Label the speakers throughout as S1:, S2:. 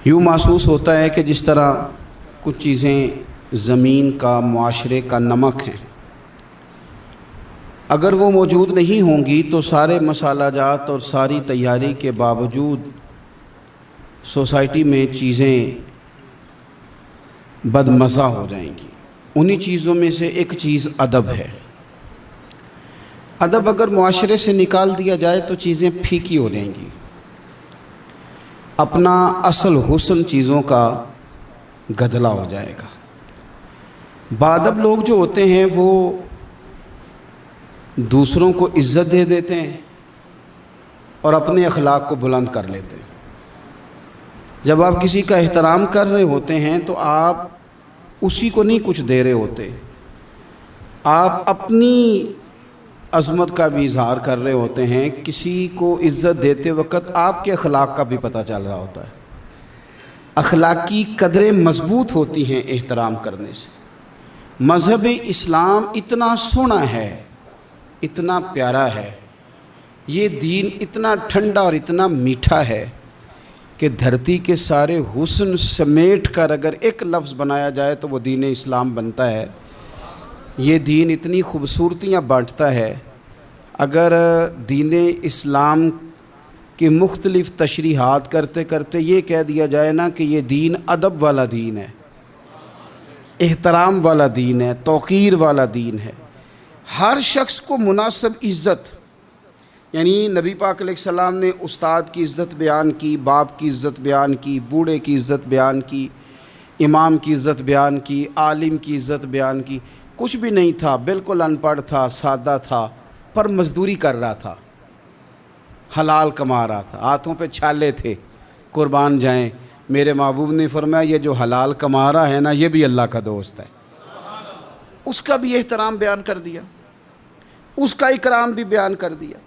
S1: یوں محسوس ہوتا ہے کہ جس طرح کچھ چیزیں زمین کا، معاشرے کا نمک ہیں، اگر وہ موجود نہیں ہوں گی تو سارے مسالہ جات اور ساری تیاری کے باوجود سوسائٹی میں چیزیں بدمزہ ہو جائیں گی۔ انہی چیزوں میں سے ایک چیز ادب ہے۔ ادب اگر معاشرے سے نکال دیا جائے تو چیزیں پھیکی ہو جائیں گی، اپنا اصل حسن چیزوں کا گدلا ہو جائے گا۔ باادب لوگ جو ہوتے ہیں وہ دوسروں کو عزت دے دیتے ہیں اور اپنے اخلاق کو بلند کر لیتے ہیں۔ جب آپ کسی کا احترام کر رہے ہوتے ہیں تو آپ اسی کو نہیں کچھ دے رہے ہوتے، آپ اپنی عظمت کا بھی اظہار کر رہے ہوتے ہیں۔ کسی کو عزت دیتے وقت آپ کے اخلاق کا بھی پتہ چل رہا ہوتا ہے۔ اخلاقی قدریں مضبوط ہوتی ہیں احترام کرنے سے۔ مذہب اسلام اتنا سونا ہے، اتنا پیارا ہے، یہ دین اتنا ٹھنڈا اور اتنا میٹھا ہے کہ دھرتی کے سارے حسن سمیٹ کر اگر ایک لفظ بنایا جائے تو وہ دین اسلام بنتا ہے۔ یہ دین اتنی خوبصورتیاں بانٹتا ہے، اگر دین اسلام کی مختلف تشریحات کرتے کرتے یہ کہہ دیا جائے نا کہ یہ دین ادب والا دین ہے، احترام والا دین ہے، توقیر والا دین ہے، ہر شخص کو مناسب عزت، یعنی نبی پاک علیہ السلام نے استاد کی عزت بیان کی، باپ کی عزت بیان کی، بوڑھے کی عزت بیان کی، امام کی عزت بیان کی، عالم کی عزت بیان کی۔ کچھ بھی نہیں تھا، بالکل ان پڑھ تھا، سادہ تھا، پر مزدوری کر رہا تھا، حلال کما رہا تھا، ہاتھوں پہ چھالے تھے، قربان جائیں۔ میرے محبوب نے فرمایا یہ جو حلال کما رہا ہے نا یہ بھی اللہ کا دوست ہے۔ اس کا بھی احترام بیان کر دیا، اس کا اکرام بھی بیان کر دیا۔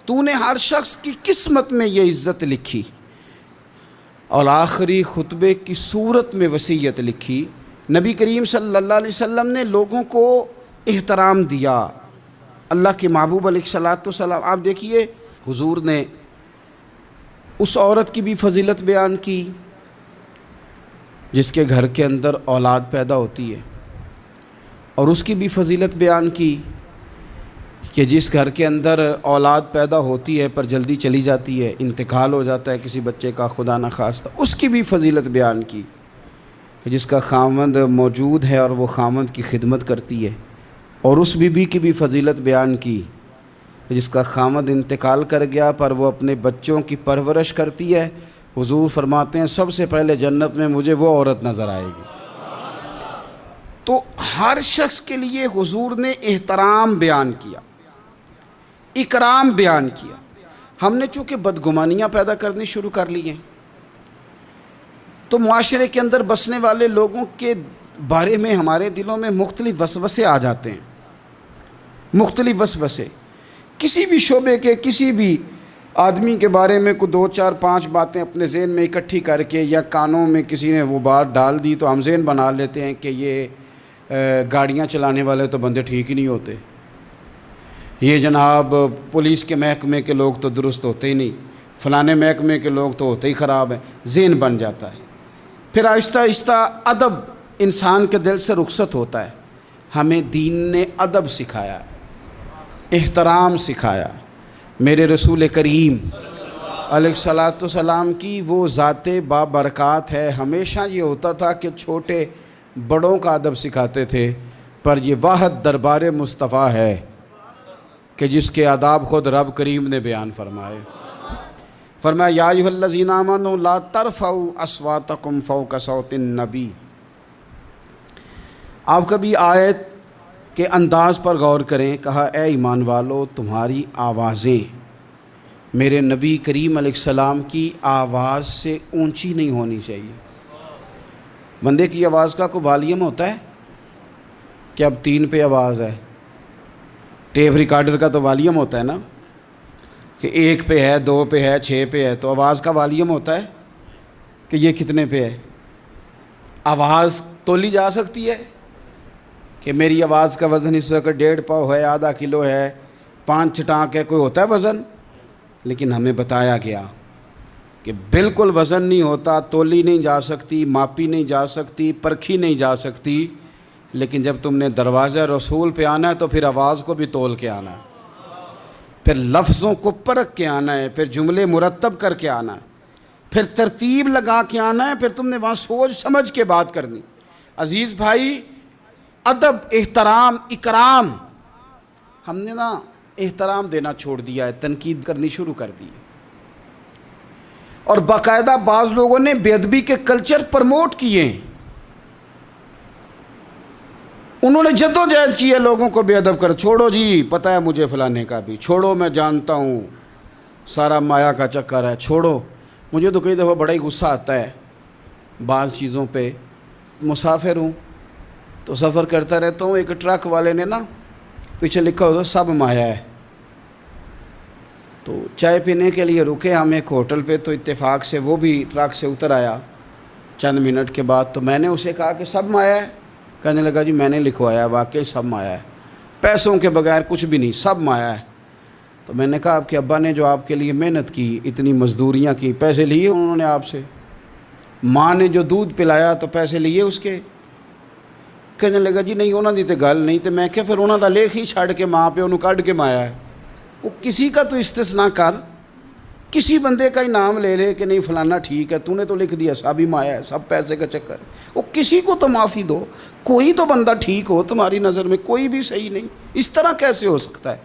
S1: تو نے ہر شخص کی قسمت میں یہ عزت لکھی اور آخری خطبے کی صورت میں وصیت لکھی۔ نبی کریم صلی اللہ علیہ وسلم نے لوگوں کو احترام دیا، اللہ کے محبوب علیہ الصلوۃ والسلام۔ آپ دیکھیے حضور نے اس عورت کی بھی فضیلت بیان کی جس کے گھر کے اندر اولاد پیدا ہوتی ہے، اور اس کی بھی فضیلت بیان کی کہ جس گھر کے اندر اولاد پیدا ہوتی ہے پر جلدی چلی جاتی ہے، انتقال ہو جاتا ہے کسی بچے کا خدا نخواستہ، اس کی بھی فضیلت بیان کی کہ جس کا خاوند موجود ہے اور وہ خاوند کی خدمت کرتی ہے، اور اس بیوی کی بھی فضیلت بیان کی جس کا خاوند انتقال کر گیا پر وہ اپنے بچوں کی پرورش کرتی ہے۔ حضور فرماتے ہیں سب سے پہلے جنت میں مجھے وہ عورت نظر آئے گی۔ تو ہر شخص کے لیے حضور نے احترام بیان کیا، اکرام بیان کیا۔ ہم نے چونکہ بدگمانیاں پیدا کرنی شروع کر لی ہیں تو معاشرے کے اندر بسنے والے لوگوں کے بارے میں ہمارے دلوں میں مختلف وسوسے آ جاتے ہیں، مختلف وسوسے۔ کسی بھی شعبے کے کسی بھی آدمی کے بارے میں کوئی 2 4 5 باتیں اپنے ذہن میں اکٹھی کر کے یا کانوں میں کسی نے وہ بات ڈال دی تو ہم ذہن بنا لیتے ہیں کہ یہ گاڑیاں چلانے والے تو بندے ٹھیک ہی نہیں ہوتے، یہ جناب پولیس کے محکمے کے لوگ تو درست ہوتے ہی نہیں، فلانے محکمے کے لوگ تو ہوتے ہی خراب ہیں، ذہن بن جاتا ہے۔ پھر آہستہ آہستہ ادب انسان کے دل سے رخصت ہوتا ہے۔ ہمیں دین نے ادب سکھایا، احترام سکھایا۔ میرے رسول کریم علیہ الصلوۃ والسلام کی وہ ذات بابرکات ہے، ہمیشہ یہ ہوتا تھا کہ چھوٹے بڑوں کا ادب سکھاتے تھے، پر یہ واحد دربار مصطفیٰ ہے کہ جس کے آداب خود رب کریم نے بیان فرمائے۔ فرمایا یا ایھا الذین آمنوا لا ترفعوا اصواتکم فوق صوت النبی۔ آپ کبھی آیت کے انداز پر غور کریں، کہا اے ایمان والو تمہاری آوازیں میرے نبی کریم علیہ السلام کی آواز سے اونچی نہیں ہونی چاہیے۔ بندے کی آواز کا کوئی والیوم ہوتا ہے کہ اب 3 پہ آواز ہے؟ ٹیپ ریکارڈر کا تو والیوم ہوتا ہے نا کہ 1 پہ ہے، 2 پہ ہے، 6 پہ ہے۔ تو آواز کا والیوم ہوتا ہے کہ یہ کتنے پہ ہے؟ آواز تولی جا سکتی ہے کہ میری آواز کا وزن اس وقت 1.5 پاؤ ہے، آدھا کلو ہے، 5 چٹانک ہے، کوئی ہوتا ہے وزن؟ لیکن ہمیں بتایا گیا کہ بالکل وزن نہیں ہوتا، تولی نہیں جا سکتی، ماپی نہیں جا سکتی، پرکھی نہیں جا سکتی، لیکن جب تم نے دروازہ رسول پہ آنا ہے تو پھر آواز کو بھی تول کے آنا ہے، پھر لفظوں کو پرکھ کے آنا ہے، پھر جملے مرتب کر کے آنا ہے، پھر ترتیب لگا کے آنا ہے، پھر تم نے وہاں سوچ سمجھ کے بات کرنی۔ عزیز بھائی، ادب، احترام، اکرام، ہم نے نا احترام دینا چھوڑ دیا ہے، تنقید کرنی شروع کر دی ہے، اور باقاعدہ بعض لوگوں نے بے ادبی کے کلچر پرموٹ کیے ہیں، انہوں نے جدوجہد کی ہے لوگوں کو بے ادب کر، چھوڑو جی پتہ ہے مجھے فلانے کا بھی، چھوڑو میں جانتا ہوں سارا مایا کا چکر ہے، چھوڑو۔ مجھے تو کئی دفعہ بڑا ہی غصہ آتا ہے بعض چیزوں پہ، مسافر ہوں تو سفر کرتا رہتا ہوں، ایک ٹرک والے نے نا پیچھے لکھا ہوتا سب مایا ہے، تو چائے پینے کے لیے رکے ہم ایک ہوٹل پہ، تو اتفاق سے وہ بھی ٹرک سے اتر آیا چند منٹ کے بعد، تو میں نے اسے کہا کہ سب مایا ہے؟ کہنے لگا جی میں نے لکھوایا، واقعی سب مایا ہے، پیسوں کے بغیر کچھ بھی نہیں، سب مایا ہے۔ تو میں نے کہا آپ کے ابا نے جو آپ کے لیے محنت کی، اتنی مزدوریاں کی، پیسے لیے انہوں نے آپ سے؟ ماں نے جو دودھ پلایا تو پیسے لیے اس کے؟ کہنے لگا جی نہیں انہوں دی تے گل نہیں، تو میں کہ پھر انہوں دا لکھ ہی چھڑ کے ماں پہ انہوں کڈ کے مایا ہے۔ وہ کسی کا تو استثناء کر، کسی بندے کا ہی نام لے لے کہ نہیں فلانا ٹھیک ہے، تو نے تو لکھ دیا سب ہی مایا ہے، سب پیسے کا چکر ہے۔ وہ کسی کو تو معافی دو، کوئی تو بندہ ٹھیک ہو تمہاری نظر میں، کوئی بھی صحیح نہیں، اس طرح کیسے ہو سکتا ہے؟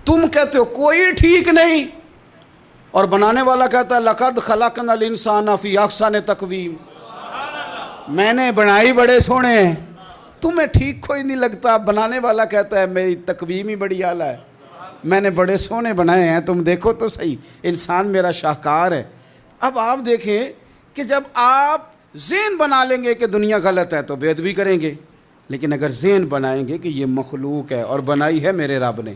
S1: تم کہتے ہو کوئی ٹھیک نہیں، اور بنانے والا کہتا ہے لقد خلقنا الانسان فی احسن تقویم، میں نے بنائی بڑے سونے ہیں، تمہیں ٹھیک کوئی نہیں لگتا، بنانے والا کہتا ہے میری تقویم ہی بڑی اعلیٰ ہے، میں نے بڑے سونے بنائے ہیں، تم دیکھو تو صحیح، انسان میرا شاہکار ہے۔ اب آپ دیکھیں کہ جب آپ ذہن بنا لیں گے کہ دنیا غلط ہے تو بے ادبی کریں گے، لیکن اگر ذہن بنائیں گے کہ یہ مخلوق ہے اور بنائی ہے میرے رب نے،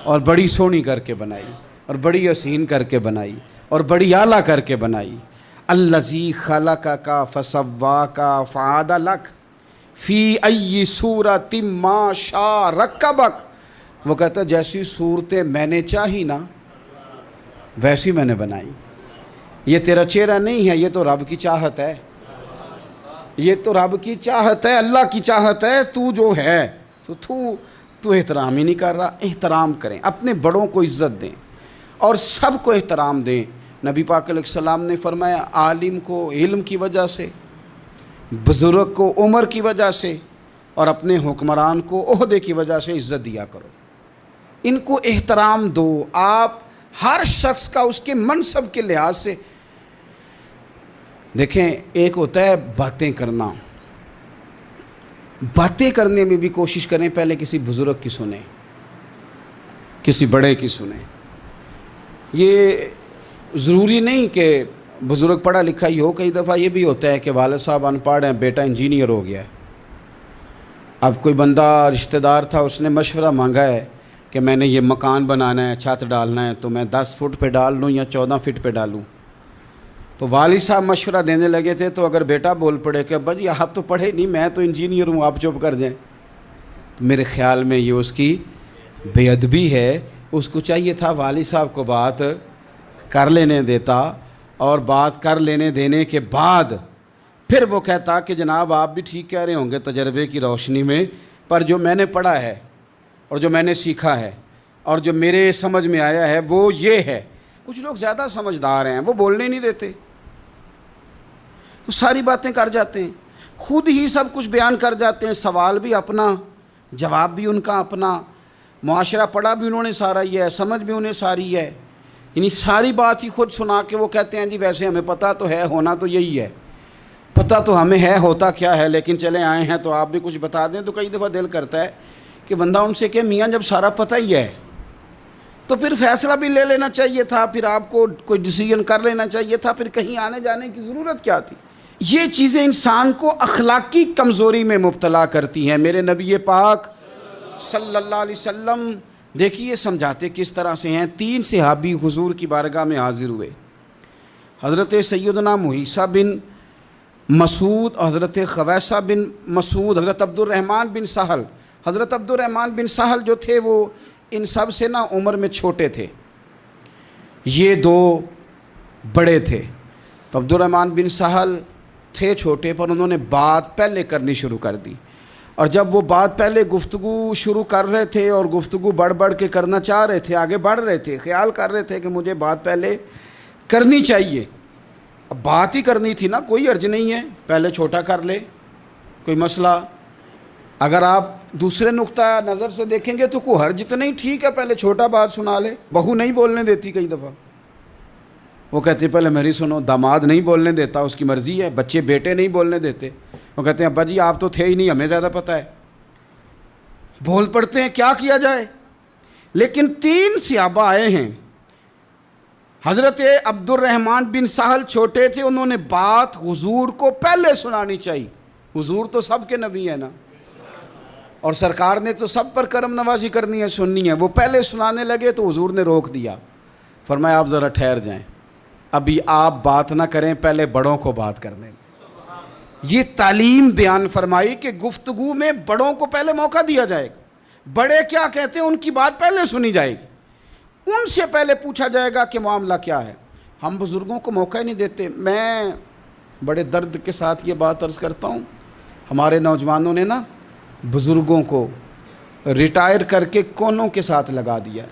S1: اور بڑی سونی کر کے بنائی، اور بڑی حسین کر کے بنائی، اور بڑی اعلیٰ کر کے بنائی، الذی خلقک فسواک فعدلک فی ای صورۃ ما شاء رکبک، وہ کہتا ہے جیسی صورتیں میں نے چاہی نا ویسی میں نے بنائی، یہ تیرا چہرہ نہیں ہے، یہ تو رب کی چاہت ہے، یہ تو رب کی چاہت ہے، اللہ کی چاہت ہے، تو جو ہے تو احترام ہی نہیں کر رہا۔ احترام کریں، اپنے بڑوں کو عزت دیں اور سب کو احترام دیں۔ نبی پاک علیہ السلام نے فرمایا عالم کو علم کی وجہ سے، بزرگ کو عمر کی وجہ سے، اور اپنے حکمران کو عہدے کی وجہ سے عزت دیا کرو، ان کو احترام دو۔ آپ ہر شخص کا اس کے منصب کے لحاظ سے دیکھیں، ایک ہوتا ہے باتیں کرنا، باتیں کرنے میں بھی کوشش کریں پہلے کسی بزرگ کی سنیں، کسی بڑے کی سنیں۔ یہ ضروری نہیں کہ بزرگ پڑھا لکھا ہی ہو، کئی دفعہ یہ بھی ہوتا ہے کہ والد صاحب ان پڑھ ہیں، بیٹا انجینئر ہو گیا ہے۔ اب کوئی بندہ رشتہ دار تھا، اس نے مشورہ مانگا ہے کہ میں نے یہ مکان بنانا ہے، چھت ڈالنا ہے، تو میں 10 فٹ پہ ڈال لوں یا 14 فٹ پہ ڈالوں؟ تو والد صاحب مشورہ دینے لگے تھے، تو اگر بیٹا بول پڑے کہ ابا جی آپ تو پڑھے نہیں، میں تو انجینئر ہوں، آپ چپ کر جائیں، تو میرے خیال میں یہ اس کی بے ادبی ہے۔ اس کو چاہیے تھا والد صاحب کو بات کر لینے دیتا، اور بات کر لینے دینے کے بعد پھر وہ کہتا کہ جناب آپ بھی ٹھیک کہہ رہے ہوں گے تجربے کی روشنی میں، پر جو میں نے پڑھا ہے اور جو میں نے سیکھا ہے اور جو میرے سمجھ میں آیا ہے وہ یہ ہے۔ کچھ لوگ زیادہ سمجھدار ہیں، وہ بولنے نہیں دیتے، وہ ساری باتیں کر جاتے ہیں، خود ہی سب کچھ بیان کر جاتے ہیں، سوال بھی اپنا، جواب بھی ان کا اپنا، معاشرہ پڑھا بھی انہوں نے سارا ہی ہے، سمجھ بھی انہیں ساری ہے، یعنی ساری بات ہی خود سنا کے وہ کہتے ہیں جی ویسے ہمیں پتہ تو ہے، ہونا تو یہی ہے، پتہ تو ہمیں ہے ہوتا کیا ہے، لیکن چلے آئے ہیں تو آپ بھی کچھ بتا دیں۔ تو کئی دفعہ دل کرتا ہے کہ بندہ ان سے کہ میاں جب سارا پتہ ہی ہے تو پھر فیصلہ بھی لے لینا چاہیے تھا، پھر آپ کو کوئی ڈیسیژن کر لینا چاہیے تھا، پھر کہیں آنے جانے کی ضرورت کیا تھی؟ یہ چیزیں انسان کو اخلاقی کمزوری میں مبتلا کرتی ہیں۔ میرے نبی پاک صلی اللہ علیہ وسلم دیکھیے سمجھاتے کس طرح سے ہیں۔ 3 صحابی حضور کی بارگاہ میں حاضر ہوئے، حضرت سیدنا مہیثہ بن مسعود، حضرت خویصہ بن مسعود، حضرت عبد الرحمن بن سہل۔ حضرت عبد الرحمن بن سہل جو تھے وہ ان سب سے نا عمر میں چھوٹے تھے۔ یہ 2 بڑے تھے تو عبد الرحمن بن سہل تھے چھوٹے، پر انہوں نے بات پہلے کرنی شروع کر دی، اور جب وہ بات پہلے گفتگو شروع کر رہے تھے اور گفتگو بڑھ بڑھ کے کرنا چاہ رہے تھے، آگے بڑھ رہے تھے، خیال کر رہے تھے کہ مجھے بات پہلے کرنی چاہیے، اب بات ہی کرنی تھی نا، کوئی حرج نہیں ہے، پہلے چھوٹا کر لے، کوئی مسئلہ۔ اگر آپ دوسرے نقطہ نظر سے دیکھیں گے تو کوئی حرج تو نہیں، ٹھیک ہے پہلے چھوٹا بات سنا لے۔ بہو نہیں بولنے دیتی کئی دفعہ، وہ کہتے پہلے میری سنو، داماد نہیں بولنے دیتا، اس کی مرضی ہے، بچے بیٹے نہیں بولنے دیتے، وہ کہتے ہیں ابا جی آپ تو تھے ہی نہیں، ہمیں زیادہ پتہ ہے، بول پڑتے ہیں، کیا کیا جائے۔ لیکن 3 صحابہ آئے ہیں، حضرت عبد الرحمن بن سہل چھوٹے تھے، انہوں نے بات حضور کو پہلے سنانی چاہیے، حضور تو سب کے نبی ہیں نا، اور سرکار نے تو سب پر کرم نوازی کرنی ہے، سننی ہے، وہ پہلے سنانے لگے تو حضور نے روک دیا، فرمایا آپ ذرا ٹھہر جائیں، ابھی آپ بات نہ کریں، پہلے بڑوں کو بات کرنے دیں۔ یہ تعلیم بیان فرمائی کہ گفتگو میں بڑوں کو پہلے موقع دیا جائے گا، بڑے کیا کہتے ہیں ان کی بات پہلے سنی جائے گی، ان سے پہلے پوچھا جائے گا کہ معاملہ کیا ہے۔ ہم بزرگوں کو موقع ہی نہیں دیتے۔ میں بڑے درد کے ساتھ یہ بات عرض کرتا ہوں، ہمارے نوجوانوں نے نا بزرگوں کو ریٹائر کر کے کونوں کے ساتھ لگا دیا ہے،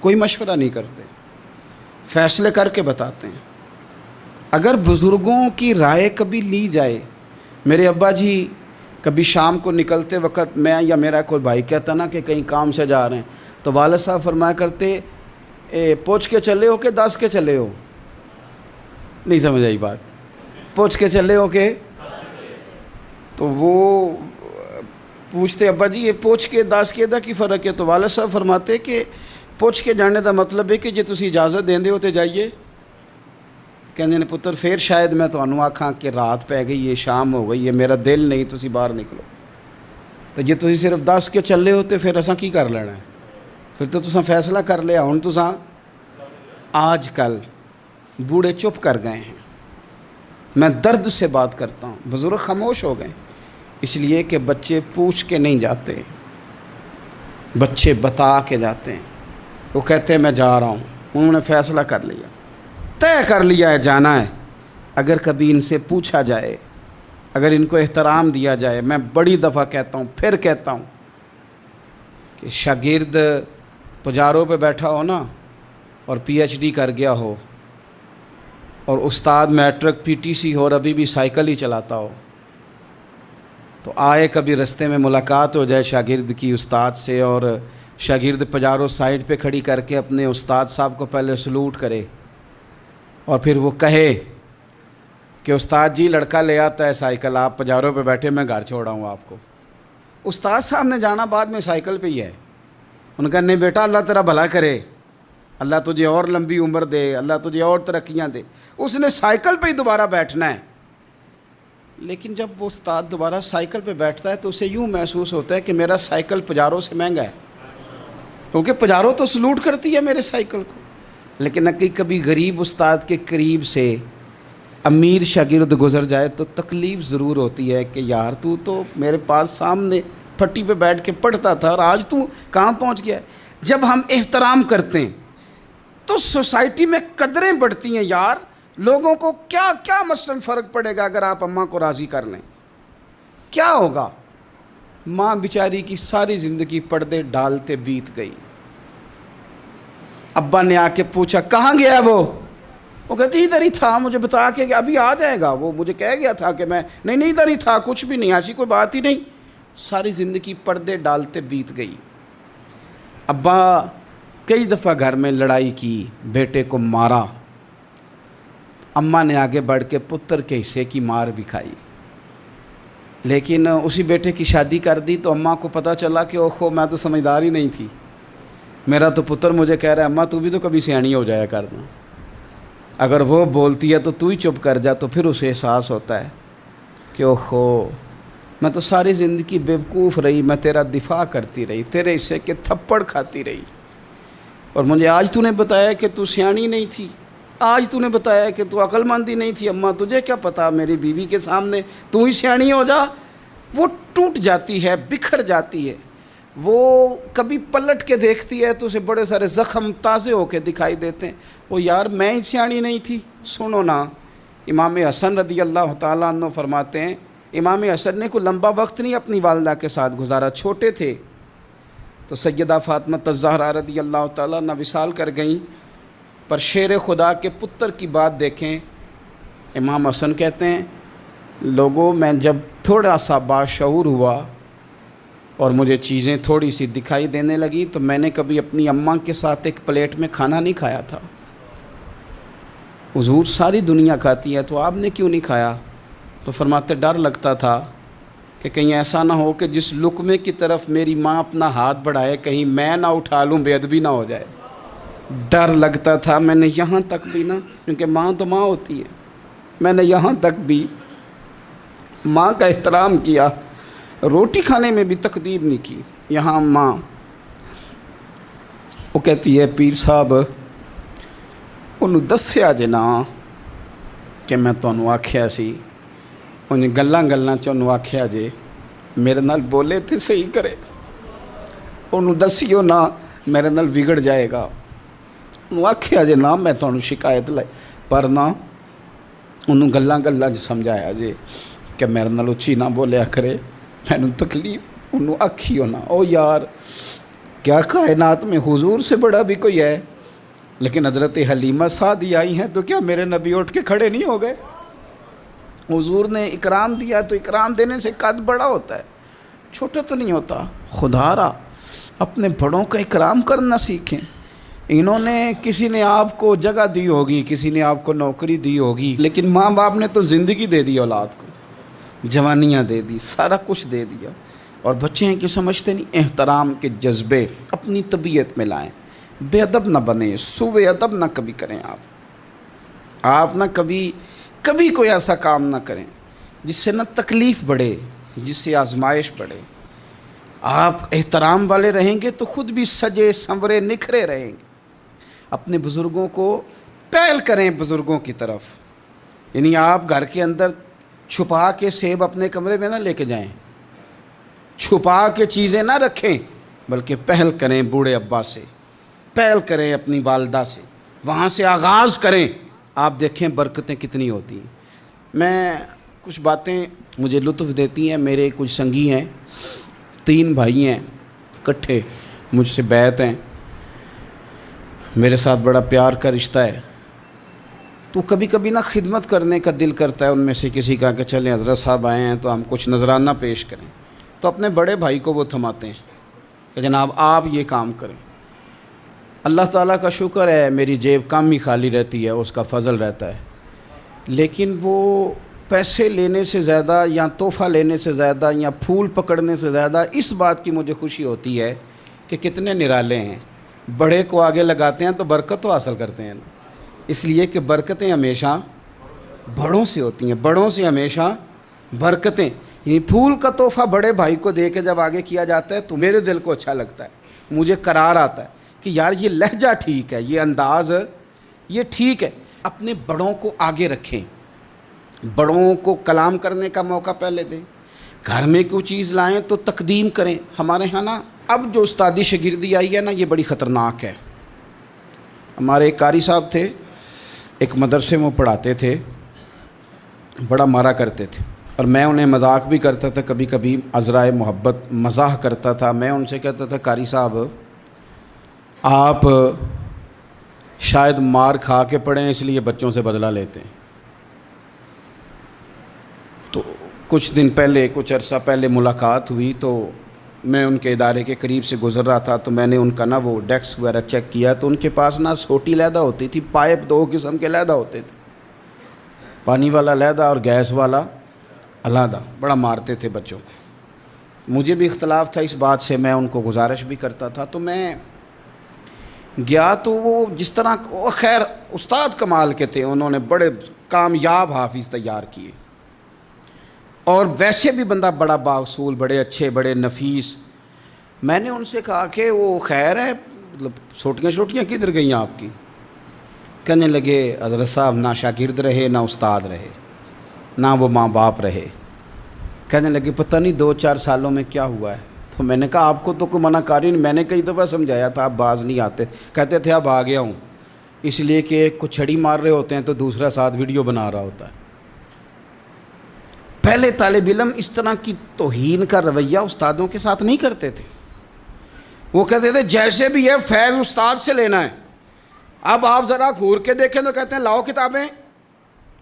S1: کوئی مشورہ نہیں کرتے، فیصلے کر کے بتاتے ہیں۔ اگر بزرگوں کی رائے کبھی لی جائے، میرے ابا جی کبھی شام کو نکلتے وقت میں یا میرا کوئی بھائی کہتا نا کہ کہیں کام سے جا رہے ہیں تو والد صاحب فرمایا کرتے پوچھ کے چلے ہو کہ 10 کے چلے ہو؟ نہیں سمجھ آئی بات، پوچھ کے چلے ہو کہ؟ تو وہ پوچھتے ابا جی یہ پوچھ کے 10 کے دا کی فرق ہے؟ تو والد صاحب فرماتے کہ پوچھ کے جانے دا مطلب ہے کہ جے تسی اجازت دیندے ہو تے جائیے، کہندے نے پتر پھر شاید میں تانوں آکھاں کہ رات پہ گئی ہے، شام ہو گئی ہے، میرا دل نہیں، تسی باہر نکلو، تو جے تسی صرف 10 کے چلے ہو تے پھر اساں کی کر لینا ہے؟ پھر تو تساں فیصلہ کر لیا، ہن تساں آج کل بوڑھے چپ کر گئے ہیں، میں درد سے بات کرتا ہوں، بزرگ خاموش ہو گئے، اس لیے کہ بچے پوچھ کے نہیں جاتے، بچے بتا کے جاتے ہیں، وہ کہتے ہیں میں جا رہا ہوں، انہوں نے فیصلہ کر لیا، طے کر لیا ہے جانا ہے۔ اگر کبھی ان سے پوچھا جائے، اگر ان کو احترام دیا جائے، میں بڑی دفعہ کہتا ہوں، پھر کہتا ہوں کہ شاگرد پجاروں پہ بیٹھا ہو نا اور پی ایچ ڈی کر گیا ہو، اور استاد میٹرک پی ٹی سی ہو اور ابھی بھی سائیکل ہی چلاتا ہو، تو آئے کبھی رستے میں ملاقات ہو جائے شاگرد کی استاد سے، اور شاگرد پجاروں سائڈ پہ کھڑی کر کے اپنے استاد صاحب کو پہلے سلوٹ کرے، اور پھر وہ کہے کہ استاد جی لڑکا لے آتا ہے سائیکل، آپ پجاروں پہ بیٹھے، میں گھر چھوڑا ہوں آپ کو۔ استاد صاحب نے جانا بعد میں سائیکل پہ ہی ہے، ان کا نہیں بیٹا اللہ تیرا بھلا کرے، اللہ تجھے اور لمبی عمر دے، اللہ تجھے اور ترقیاں دے، اس نے سائیکل پہ ہی دوبارہ بیٹھنا ہے۔ لیکن جب وہ استاد دوبارہ سائیکل پہ بیٹھتا ہے تو اسے یوں محسوس ہوتا ہے کہ میرا سائیکل پجاروں سے مہنگا ہے، کیونکہ پجاروں تو سلوٹ کرتی ہے میرے سائیکل کو۔ لیکن کبھی غریب استاد کے قریب سے امیر شاگرد گزر جائے تو تکلیف ضرور ہوتی ہے کہ یار تو میرے پاس سامنے پھٹی پہ بیٹھ کے پڑھتا تھا اور آج تو کہاں پہنچ گیا ہے۔ جب ہم احترام کرتے ہیں تو سوسائٹی میں قدریں بڑھتی ہیں یار، لوگوں کو کیا مثلاً فرق پڑے گا اگر آپ اماں کو راضی کر لیں؟ کیا ہوگا؟ ماں بیچاری کی ساری زندگی پردے ڈالتے بیت گئی، ابا نے آ کے پوچھا کہاں گیا وہ کہتی ادھر ہی تھا، مجھے بتا کے کہ ابھی آ جائے گا، وہ مجھے کہہ گیا تھا کہ میں نہیں ادھر ہی تھا، کچھ بھی نہیں، ایسی کوئی بات ہی نہیں، ساری زندگی پردے ڈالتے بیت گئی۔ ابا کئی دفعہ گھر میں لڑائی کی، بیٹے کو مارا، اماں نے آگے بڑھ کے پتر کے حصے کی مار بھی کھائی، لیکن اسی بیٹے کی شادی کر دی تو اماں کو پتہ چلا کہ اوہو میں تو سمجھدار ہی نہیں تھی، میرا تو پتر مجھے کہہ رہا ہے اماں تو بھی تو کبھی سیانی ہو جایا کرنا، اگر وہ بولتی ہے تو ہی چپ کر جا، تو پھر اسے احساس ہوتا ہے کہ اوہو میں تو ساری زندگی بیوقوف رہی، میں تیرا دفاع کرتی رہی، تیرے حصے کے تھپڑ کھاتی رہی، اور مجھے آج تو نے بتایا کہ تو سیانی نہیں تھی، آج تو نے بتایا کہ تو عقل مند ہی نہیں تھی، اماں تجھے کیا پتا، میری بیوی کے سامنے تو ہی سیانی ہو جا۔ وہ ٹوٹ جاتی ہے، بکھر جاتی ہے۔ وہ کبھی پلٹ کے دیکھتی ہے تو اسے بڑے سارے زخم تازے ہو کے دکھائی دیتے ہیں. وہ یار میں ہی سیاڑی نہیں تھی. سنو نا, امام حسن رضی اللہ تعالیٰ عنہ فرماتے ہیں امام حسن نے کوئی لمبا وقت نہیں اپنی والدہ کے ساتھ گزارا, چھوٹے تھے. تو سیدہ فاطمہ الزہرا رضی اللہ تعالیٰ عنہ وصال کر گئیں. پر شیر خدا کے پتر کی بات دیکھیں, امام حسن کہتے ہیں لوگوں میں جب تھوڑا سا باشعور ہوا اور مجھے چیزیں تھوڑی سی دکھائی دینے لگی تو میں نے کبھی اپنی اماں کے ساتھ ایک پلیٹ میں کھانا نہیں کھایا تھا. حضور ساری دنیا کھاتی ہے تو آپ نے کیوں نہیں کھایا؟ تو فرماتے ڈر لگتا تھا کہ کہیں ایسا نہ ہو کہ جس لقمے کی طرف میری ماں اپنا ہاتھ بڑھائے کہیں میں نہ اٹھا لوں, بے ادبی نہ ہو جائے. ڈر لگتا تھا. میں نے یہاں تک بھی نا, کیونکہ ماں تو ماں ہوتی ہے, میں نے یہاں تک بھی ماں کا احترام کیا, روٹی کھانے میں بھی تقدیر نہیں کی. یہاں ماں وہ کہتی ہے پیر صاحب انہوں دسیا جے نا کہ میں تمہیں آکھیا سی, انہیں گلاں گلاں چ آکھیا جے میرے نال بولے تھے صحیح کرے, انہوں دسیو نا میرے نال بگڑ جائے گا. انہوں آکھیا جے نا میں تمہیں شکایت لائی, پر نہ انہوں گلاں گلاں سمجھایا جے کہ میرے نال اچھی نہ بولیا کرے, میں تکلیف. انہوں آکھیو نا او یار کیا کائنات میں حضور سے بڑا بھی کوئی ہے؟ لیکن حضرت حلیمہ سعدی آئی ہیں تو کیا میرے نبی اٹھ کے کھڑے نہیں ہو گئے؟ حضور نے اکرام دیا تو اکرام دینے سے قد بڑا ہوتا ہے, چھوٹا تو نہیں ہوتا. خدا را اپنے بڑوں کا اکرام کرنا سیکھیں. انہوں نے کسی نے آپ کو جگہ دی ہوگی, کسی نے آپ کو نوکری دی ہوگی, لیکن ماں باپ نے تو زندگی دے دی اولاد کو, جوانیاں دے دی, سارا کچھ دے دیا. اور بچے ہیں کہ سمجھتے نہیں. احترام کے جذبے اپنی طبیعت میں لائیں, بے ادب نہ بنیں, سوء ادب نہ کبھی کریں. آپ نہ کبھی کوئی ایسا کام نہ کریں جس سے نہ تکلیف بڑھے, جس سے آزمائش بڑھے. آپ احترام والے رہیں گے تو خود بھی سجے سنورے نکھرے رہیں گے. اپنے بزرگوں کو پہل کریں بزرگوں کی طرف. یعنی آپ گھر کے اندر چھپا کے سیب اپنے کمرے میں نہ لے کے جائیں, چھپا کے چیزیں نہ رکھیں, بلکہ پہل کریں بوڑھے ابا سے, پہل کریں اپنی والدہ سے, وہاں سے آغاز کریں. آپ دیکھیں برکتیں کتنی ہوتی ہیں. میں کچھ باتیں مجھے لطف دیتی ہیں. میرے کچھ سنگی ہیں, 3 بھائی ہیں اکٹھے, مجھ سے بیعت ہیں, میرے ساتھ بڑا پیار کا رشتہ ہے. تو کبھی کبھی نا خدمت کرنے کا دل کرتا ہے ان میں سے کسی کا کہ چلیں حضرت صاحب آئے ہیں تو ہم کچھ نذرانہ پیش کریں. تو اپنے بڑے بھائی کو وہ تھماتے ہیں کہ جناب آپ یہ کام کریں. اللہ تعالیٰ کا شکر ہے میری جیب کم ہی خالی رہتی ہے, اس کا فضل رہتا ہے. لیکن وہ پیسے لینے سے زیادہ یا تحفہ لینے سے زیادہ یا پھول پکڑنے سے زیادہ اس بات کی مجھے خوشی ہوتی ہے کہ کتنے نرالے ہیں. بڑے کو آگے لگاتے ہیں تو برکت تو حاصل کرتے ہیں نا. اس لیے کہ برکتیں ہمیشہ بڑوں سے ہوتی ہیں, بڑوں سے ہمیشہ برکتیں. یہ پھول کا تحفہ بڑے بھائی کو دے کے جب آگے کیا جاتا ہے تو میرے دل کو اچھا لگتا ہے, مجھے قرار آتا ہے کہ یار یہ لہجہ ٹھیک ہے, یہ انداز یہ ٹھیک ہے. اپنے بڑوں کو آگے رکھیں, بڑوں کو کلام کرنے کا موقع پہلے دیں. گھر میں کوئی چیز لائیں تو تقدیم کریں. ہمارے ہاں نا اب جو استادی شاگردی آئی ہے نا یہ بڑی خطرناک ہے. ہمارے ایک قاری صاحب تھے, ایک مدرسے میں پڑھاتے تھے, بڑا مارا کرتے تھے, اور میں انہیں مذاق بھی کرتا تھا, کبھی کبھی عذرائے محبت مزاح کرتا تھا. میں ان سے کہتا تھا قاری صاحب آپ شاید مار کھا کے پڑھیں اس لیے بچوں سے بدلہ لیتے ہیں. تو کچھ دن پہلے, کچھ عرصہ پہلے ملاقات ہوئی تو میں ان کے ادارے کے قریب سے گزر رہا تھا, تو میں نے ان کا نا وہ ڈیسک وغیرہ چیک کیا تو ان کے پاس نا چھوٹی علیحدہ ہوتی تھی, پائپ 2 قسم کے علیحدہ ہوتے تھے, پانی والا علیحدہ اور گیس والا علیحدہ. بڑا مارتے تھے بچوں کو. مجھے بھی اختلاف تھا اس بات سے, میں ان کو گزارش بھی کرتا تھا. تو میں گیا تو وہ جس طرح وہ خیر استاد کمال کے تھے, انہوں نے بڑے کامیاب حافظ تیار کیے, اور ویسے بھی بندہ بڑا بااصول, بڑے اچھے, بڑے نفیس. میں نے ان سے کہا کہ وہ خیر ہے, مطلب چھوٹیاں کدھر گئیں آپ کی؟ کہنے لگے حضرت صاحب نہ شاگرد رہے, نہ استاد رہے, نہ وہ ماں باپ رہے. کہنے لگے پتہ نہیں 2-4 سالوں میں کیا ہوا ہے. تو میں نے کہا آپ کو تو کوئی منع کاری نہیں، میں نے کئی دفعہ سمجھایا تھا، آپ باز نہیں آتے. کہتے تھے اب آ گیا ہوں، اس لیے کہ ایک کو چھڑی مار رہے ہوتے ہیں تو دوسرا ساتھ ویڈیو بنا رہا ہوتا ہے. پہلے طالب علم اس طرح کی توہین کا رویہ استادوں کے ساتھ نہیں کرتے تھے. وہ کہتے تھے جیسے بھی ہے فیض استاد سے لینا ہے. اب آپ ذرا گھور کے دیکھیں تو کہتے ہیں لاؤ کتابیں،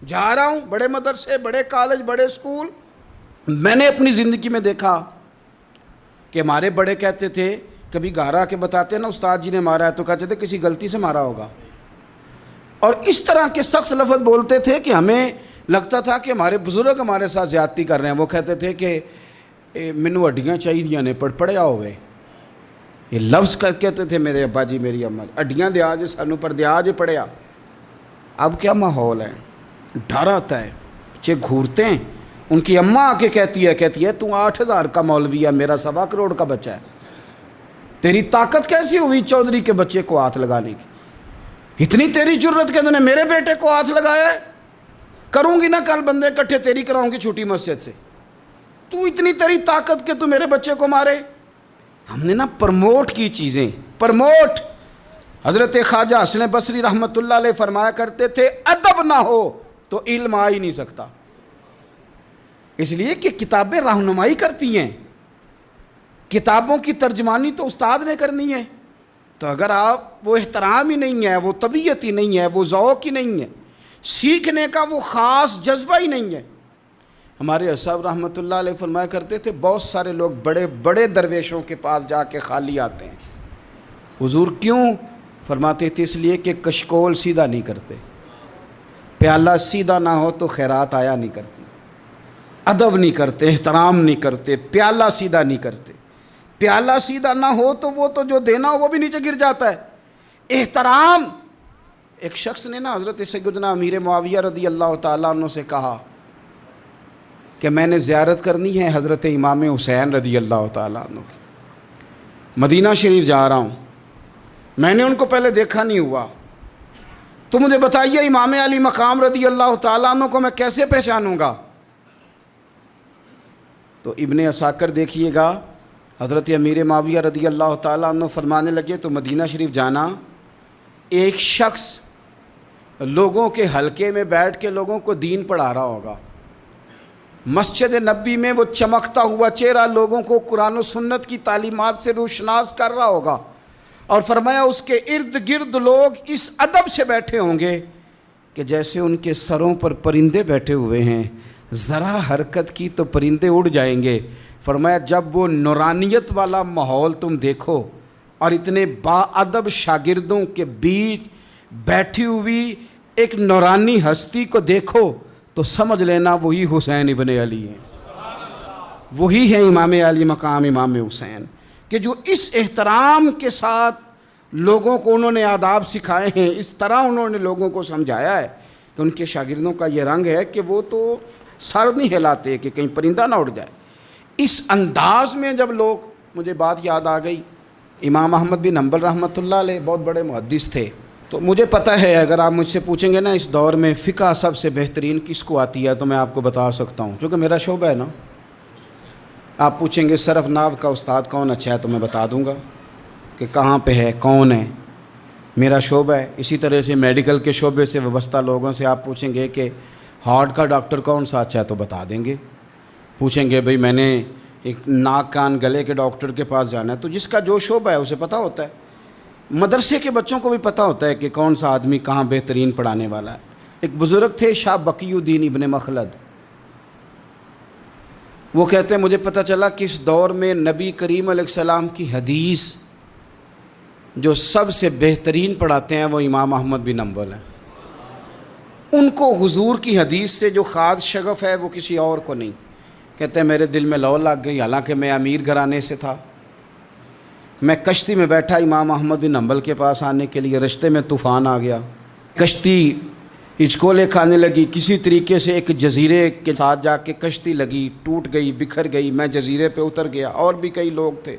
S1: جا رہا ہوں بڑے مدرسے، بڑے کالج، بڑے اسکول. میں نے اپنی زندگی میں دیکھا کہ ہمارے بڑے کہتے تھے، کبھی گھر آ کے بتاتے نا استاد جی نے مارا ہے تو کہتے تھے کسی غلطی سے مارا ہوگا. اور اس طرح کے سخت لفظ بولتے تھے کہ ہمیں لگتا تھا کہ ہمارے بزرگ ہمارے ساتھ زیادتی کر رہے ہیں. وہ کہتے تھے کہ مینوں ہڈیاں چاہیے نے پڑھیا ہوئے. یہ لفظ کہتے تھے میرے ابا جی میری اماں جی، ہڈیاں دیا جے سانوں پر دیا جے پڑھیا. اب کیا ماحول ہے، ڈر آتا ہے، بچے گھورتے ہیں. ان کی اماں آ کے کہتی ہے تو 8,000 کا مولوی ہے، میرا 1.25 کروڑ کا بچہ ہے، تیری طاقت کیسی ہوئی چودھری کے بچے کو ہاتھ لگانے کی؟ اتنی تیری جرت کہ تو نے میرے بیٹے کو ہاتھ لگایا ہے؟ کروں گی نا کل بندے اکٹھے تیری کراؤں گی چھوٹی مسجد سے. تو اتنی تیری طاقت کہ تو میرے بچے کو مارے. ہم نے نا پرموٹ کی چیزیں، پرموٹ. حضرت خواجہ حسن بصری رحمۃ اللہ علیہ فرمایا کرتے تھے ادب نہ ہو تو علم آ ہی نہیں سکتا. اس لیے کہ کتابیں رہنمائی کرتی ہیں، کتابوں کی ترجمانی تو استاد نے کرنی ہے. تو اگر آپ وہ احترام ہی نہیں ہے، وہ طبیعت ہی نہیں ہے، وہ ذوق ہی نہیں ہے، سیکھنے کا وہ خاص جذبہ ہی نہیں ہے. ہمارے صاحب رحمۃ اللہ علیہ فرمایا کرتے تھے بہت سارے لوگ بڑے بڑے درویشوں کے پاس جا کے خالی آتے ہیں. حضور کیوں؟ فرماتے تھے اس لیے کہ کشکول سیدھا نہیں کرتے، پیالہ سیدھا نہ ہو تو خیرات آیا نہیں کرتی. ادب نہیں کرتے، احترام نہیں کرتے، پیالہ سیدھا نہیں کرتے. پیالہ سیدھا نہ ہو تو وہ تو جو دینا ہو وہ بھی نیچے گر جاتا ہے. احترام. ایک شخص نے نا حضرت سیدنا امیر معاویہ رضی اللہ تعالیٰ عنہ سے کہا کہ میں نے زیارت کرنی ہے حضرت امام حسین رضی اللہ تعالیٰ عنہ کی، مدینہ شریف جا رہا ہوں، میں نے ان کو پہلے دیکھا نہیں ہوا، تو مجھے بتائیے امام علی مقام رضی اللہ تعالیٰ عنہ کو میں کیسے پہچانوں گا؟ تو ابن عساکر دیکھیے گا حضرت امیر معاویہ رضی اللہ تعالیٰ عنہ فرمانے لگے تو مدینہ شریف جانا، ایک شخص لوگوں کے حلقے میں بیٹھ کے لوگوں کو دین پڑھا رہا ہوگا، مسجد نبی میں وہ چمکتا ہوا چہرہ لوگوں کو قرآن و سنت کی تعلیمات سے روشناس کر رہا ہوگا، اور فرمایا اس کے ارد گرد لوگ اس ادب سے بیٹھے ہوں گے کہ جیسے ان کے سروں پر پرندے بیٹھے ہوئے ہیں، ذرا حرکت کی تو پرندے اڑ جائیں گے. فرمایا جب وہ نورانیت والا ماحول تم دیکھو اور اتنے با ادب شاگردوں کے بیچ بیٹھی ہوئی ایک نورانی ہستی کو دیکھو تو سمجھ لینا وہی حسین ابن علی ہیں، وہی ہے امام علی مقام امام حسین، کہ جو اس احترام کے ساتھ لوگوں کو انہوں نے آداب سکھائے ہیں، اس طرح انہوں نے لوگوں کو سمجھایا ہے کہ ان کے شاگردوں کا یہ رنگ ہے کہ وہ تو سر نہیں ہلاتے کہ کہیں پرندہ نہ اڑ جائے. اس انداز میں جب لوگ، مجھے بات یاد آ گئی، امام احمد بن حنبل رحمۃ اللہ علیہ بہت بڑے محدث تھے. تو مجھے پتہ ہے اگر آپ مجھ سے پوچھیں گے نا اس دور میں فقہ سب سے بہترین کس کو آتی ہے تو میں آپ کو بتا سکتا ہوں، کیونکہ میرا شعبہ ہے نا. آپ پوچھیں گے صرف ناو کا استاد کون اچھا ہے تو میں بتا دوں گا کہ کہاں پہ ہے، کون ہے، میرا شعبہ ہے. اسی طرح سے میڈیکل کے شعبے سے وابستہ لوگوں سے آپ پوچھیں گے کہ ہارٹ کا ڈاکٹر کون سا اچھا ہے تو بتا دیں گے. پوچھیں گے بھئی میں نے ایک ناک کان گلے کے ڈاکٹر کے پاس جانا ہے، تو جس کا جو شعبہ ہے اسے پتہ ہوتا ہے. مدرسے کے بچوں کو بھی پتہ ہوتا ہے کہ کون سا آدمی کہاں بہترین پڑھانے والا ہے. ایک بزرگ تھے شاہ بقی الدین ابن مخلد، وہ کہتے ہیں مجھے پتہ چلا کہ اس دور میں نبی کریم علیہ السلام کی حدیث جو سب سے بہترین پڑھاتے ہیں وہ امام احمد بن حنبل ہیں. ان کو حضور کی حدیث سے جو خاص شغف ہے وہ کسی اور کو نہیں. کہتے ہیں میرے دل میں لو لگ گئی، حالانکہ میں امیر گھرانے سے تھا. میں کشتی میں بیٹھا امام احمد بن حنبل کے پاس آنے کے لیے، رشتے میں طوفان آ گیا، کشتی ہچکولے کھانے لگی. کسی طریقے سے ایک جزیرے کے ساتھ جا کے کشتی لگی، ٹوٹ گئی، بکھر گئی. میں جزیرے پہ اتر گیا، اور بھی کئی لوگ تھے.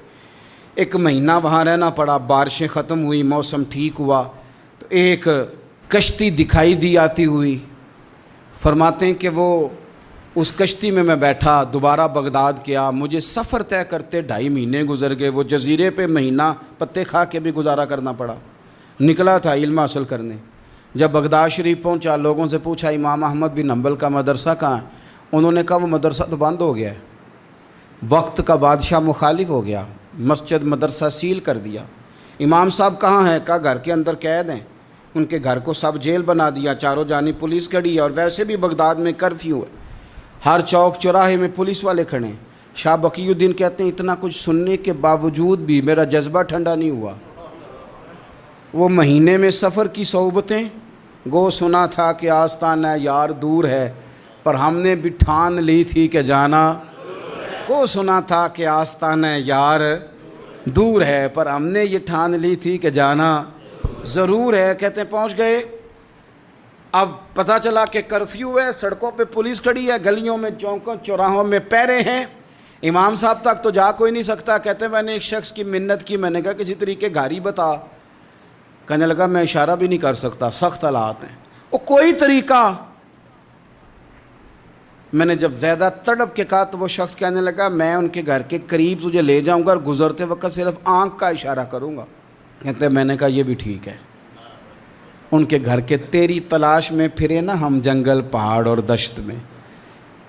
S1: 1 مہینہ وہاں رہنا پڑا. بارشیں ختم ہوئی، موسم ٹھیک ہوا تو ایک کشتی دکھائی دی آتی ہوئی. فرماتے ہیں کہ وہ اس کشتی میں بیٹھا، دوبارہ بغداد کیا، مجھے سفر طے کرتے 2.5 مہینے گزر گئے، وہ جزیرے پہ مہینہ پتے کھا کے بھی گزارا کرنا پڑا، نکلا تھا علم حاصل کرنے۔ جب بغداد شریف پہنچا، لوگوں سے پوچھا امام احمد بن حنبل کا مدرسہ کہاں ہے؟ انہوں نے کہا وہ مدرسہ تو بند ہو گیا ہے، وقت کا بادشاہ مخالف ہو گیا، مسجد مدرسہ سیل کر دیا۔ امام صاحب کہاں ہیں؟ کہا گھر کے اندر قید ہیں۔ ان کے گھر کو سب جیل بنا دیا، چاروں جانب پولیس کھڑی ہے، اور ویسے بھی بغداد میں کرفیو ہے، ہر چوک چوراہے میں پولیس والے کھڑے ہیں۔ شاہ بقی الدین کہتے ہیں اتنا کچھ سننے کے باوجود بھی میرا جذبہ ٹھنڈا نہیں ہوا۔ وہ مہینے میں سفر کی صحبتیں، گو سنا تھا کہ آستانہ یار دور ہے، پر ہم نے بھی ٹھان لی تھی کہ جانا۔ گو سنا تھا کہ آستانہ یار دور ہے، پر ہم نے یہ ٹھان لی تھی کہ جانا ضرور ہے۔ کہتے ہیں پہنچ گئے، اب پتہ چلا کہ کرفیو ہے، سڑکوں پہ پولیس کھڑی ہے، گلیوں میں چوکوں چوراہوں میں پہرے ہیں، امام صاحب تک تو جا کوئی نہیں سکتا۔ کہتے ہیں میں نے ایک شخص کی منت کی، میں نے کہا کسی طریقے گاڑی بتا۔ کہنے لگا میں اشارہ بھی نہیں کر سکتا، سخت حالات ہیں۔ وہ کوئی طریقہ، میں نے جب زیادہ تڑپ کے کہا تو وہ شخص کہنے لگا میں ان کے گھر کے قریب تجھے لے جاؤں گا اور گزرتے وقت صرف آنکھ کا اشارہ کروں گا۔ کہتے ہیں میں نے کہا یہ بھی ٹھیک ہے۔ ان کے گھر کے تیری تلاش میں پھرے نا ہم جنگل پہاڑ اور دشت میں،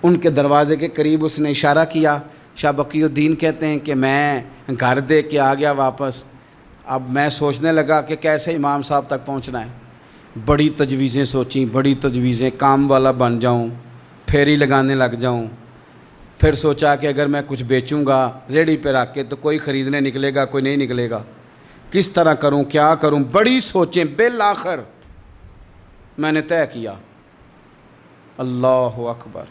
S1: ان کے دروازے کے قریب اس نے اشارہ کیا۔ شاہ بقی الدین کہتے ہیں کہ میں گھر دے کے آ گیا واپس۔ اب میں سوچنے لگا کہ کیسے امام صاحب تک پہنچنا ہے، بڑی تجویزیں سوچیں، بڑی تجویزیں، کام والا بن جاؤں، پھیری لگانے لگ جاؤں۔ پھر سوچا کہ اگر میں کچھ بیچوں گا ریڑھی پہ رکھ کے تو کوئی خریدنے نکلے گا، کوئی نہیں نکلے گا، کس طرح کروں، کیا کروں، بڑی سوچیں۔ بالآخر میں نے طے کیا، اللہ اکبر،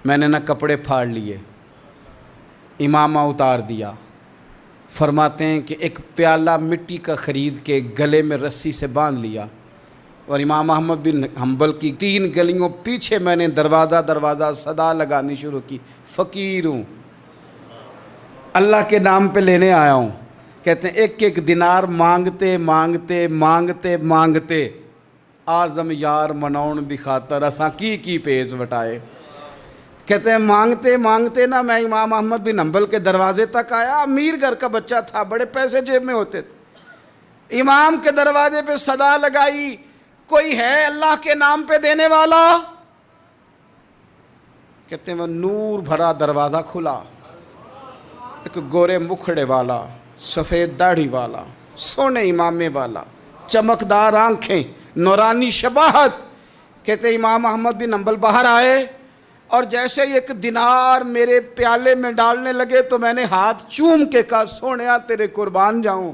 S1: میں نے نہ کپڑے پھاڑ لیے، امامہ اتار دیا۔ فرماتے ہیں کہ ایک پیالہ مٹی کا خرید کے گلے میں رسی سے باندھ لیا، اور امام احمد بن حنبل کی 3 گلیوں پیچھے میں نے دروازہ دروازہ صدا لگانی شروع کی، فقیر ہوں، اللہ کے نام پہ لینے آیا ہوں۔ کہتے ہیں ایک ایک دینار مانگتے مانگتے مانگتے مانگتے آزم یار مناؤن دی خاطر اساں کی پیس وٹائے۔ کہتے ہیں مانگتے مانگتے نا میں امام احمد بن حنبل کے دروازے تک آیا۔ امیر گھر کا بچہ تھا، بڑے پیسے جیب میں ہوتے تھے۔ امام کے دروازے پہ صدا لگائی، کوئی ہے اللہ کے نام پہ دینے والا؟ کہتے ہیں وہ نور بھرا دروازہ کھلا، ایک گورے مکھڑے والا، سفید داڑھی والا، سونے امامے والا، چمکدار آنکھیں، نورانی شباہت۔ کہتے ہیں امام احمد بن حنبل باہر آئے، اور جیسے ہی 1 دینار میرے پیالے میں ڈالنے لگے تو میں نے ہاتھ چوم کے کہا سونیا تیرے قربان جاؤں،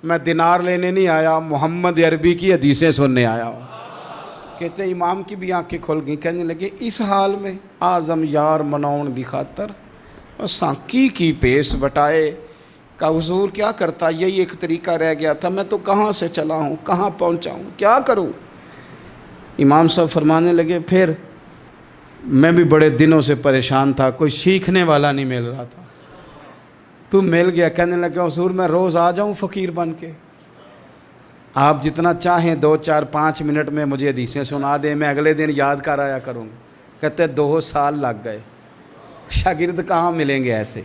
S1: میں دینار لینے نہیں آیا، محمد عربی کی حدیثیں سننے آیا ہوں۔ کہتے ہیں امام کی بھی آنکھیں کھل گئیں، کہنے لگے اس حال میں آزم یار مناؤن دی خاطر سانکی کی پیس وٹائے۔ کہا حضور کیا کرتا، یہی ایک طریقہ رہ گیا تھا، میں تو کہاں سے چلا ہوں، کہاں پہنچا ہوں، کیا کروں؟ امام صاحب فرمانے لگے پھر میں بھی بڑے دنوں سے پریشان تھا، کوئی سیکھنے والا نہیں مل رہا تھا، تو مل گیا۔ کہنے لگا حضور میں روز آ جاؤں فقیر بن کے، آپ جتنا چاہیں 2 4 5 منٹ میں مجھے حدیثیں سنا دیں، میں اگلے دن یاد کر آیا کروں۔ کہتے 2 سال لگ گئے، شاگرد کہاں ملیں گے ایسے،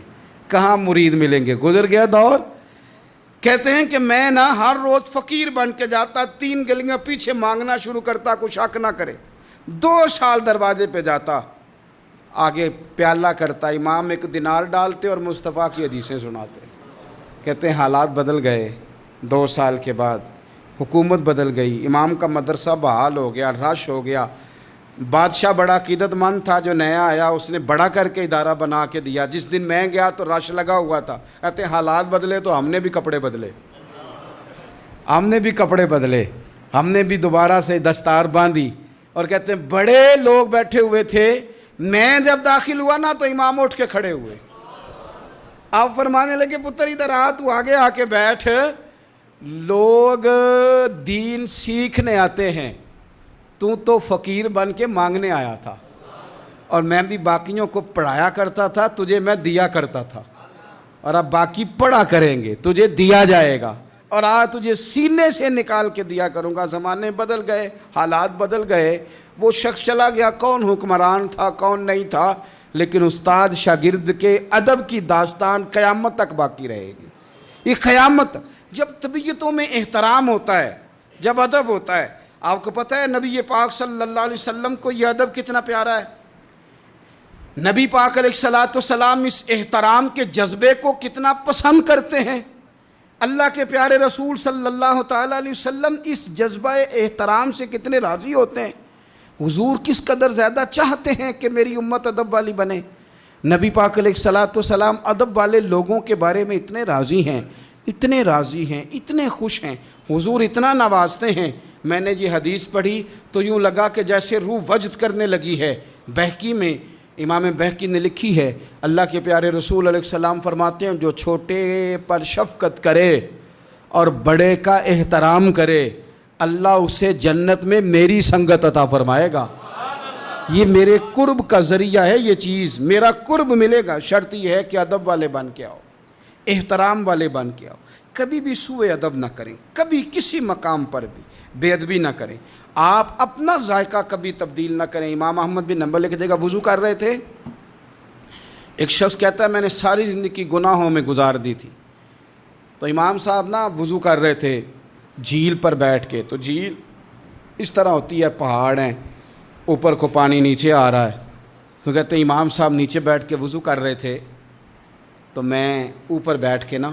S1: کہاں مرید ملیں گے، گزر گیا دور۔ کہتے ہیں کہ میں نا ہر روز فقیر بن کے جاتا، 3 گلیاں پیچھے مانگنا شروع کرتا، کوئی شک نہ کرے۔ 2 سال دروازے پہ جاتا، آگے پیالہ کرتا، امام 1 دینار ڈالتے اور مصطفیٰ کی حدیثیں سناتے۔ کہتے ہیں حالات بدل گئے، 2 سال کے بعد حکومت بدل گئی، امام کا مدرسہ بحال ہو گیا، رش ہو گیا۔ بادشاہ بڑا عقیدت مند تھا، جو نیا آیا اس نے بڑا کر کے ادارہ بنا کے دیا۔ جس دن میں گیا تو رش لگا ہوا تھا۔ کہتے ہیں حالات بدلے تو ہم نے بھی کپڑے بدلے، ہم نے بھی دوبارہ سے دستار باندھی، اور کہتے ہیں بڑے لوگ بیٹھے ہوئے تھے، میں جب داخل ہوا نا تو امام اٹھ کے کھڑے ہوئے۔ آپ فرمانے لگے پتر ادھر آ، تو آگے آ کے بیٹھ، لوگ دین سیکھنے آتے ہیں، تو فقیر بن کے مانگنے آیا تھا، اور میں بھی باقیوں کو پڑھایا کرتا تھا، تجھے میں دیا کرتا تھا، اور اب باقی پڑھا کریں گے، تجھے دیا جائے گا، اور آج تجھے سینے سے نکال کے دیا کروں گا۔ زمانے بدل گئے، حالات بدل گئے، وہ شخص چلا گیا، کون حکمران تھا کون نہیں تھا، لیکن استاد شاگرد کے ادب کی داستان قیامت تک باقی رہے گی۔ یہ قیامت جب طبیعتوں میں احترام ہوتا ہے، جب ادب ہوتا ہے۔ آپ کو پتہ ہے نبی پاک صلی اللہ علیہ وسلم کو یہ ادب کتنا پیارا ہے۔ نبی پاک علیہ السلام اس احترام کے جذبے کو کتنا پسند کرتے ہیں۔ اللہ کے پیارے رسول صلی اللہ تعالیٰ علیہ وسلم اس جذبہ احترام سے کتنے راضی ہوتے ہیں۔ حضور کس قدر زیادہ چاہتے ہیں کہ میری امت ادب والی بنے۔ نبی پاک علیہ السلام ادب والے لوگوں کے بارے میں اتنے راضی ہیں، اتنے راضی ہیں، اتنے خوش ہیں، حضور اتنا نوازتے ہیں۔ میں نے یہ حدیث پڑھی تو یوں لگا کہ جیسے روح وجد کرنے لگی ہے۔ بہقی میں امام بہقی نے لکھی ہے، اللہ کے پیارے رسول علیہ السلام فرماتے ہیں جو چھوٹے پر شفقت کرے اور بڑے کا احترام کرے، اللہ اسے جنت میں میری سنگت عطا فرمائے گا۔ یہ میرے قرب کا ذریعہ ہے، یہ چیز میرا قرب ملے گا۔ شرط یہ ہے کہ ادب والے بن کے آؤ، احترام والے بن کے آؤ، کبھی بھی سوء ادب نہ کریں، کبھی کسی مقام پر بھی بے ادبی نہ کریں، آپ اپنا ذائقہ کبھی تبدیل نہ کریں۔ امام احمد بن حنبل ایک جگہ وضو کر رہے تھے، ایک شخص کہتا ہے میں نے ساری زندگی گناہوں میں گزار دی تھی۔ تو امام صاحب نا وضو کر رہے تھے جھیل پر بیٹھ کے، تو جھیل اس طرح ہوتی ہے، پہاڑ ہیں، اوپر کو پانی نیچے آ رہا ہے۔ تو کہتے ہیں امام صاحب نیچے بیٹھ کے وضو کر رہے تھے، تو میں اوپر بیٹھ کے نا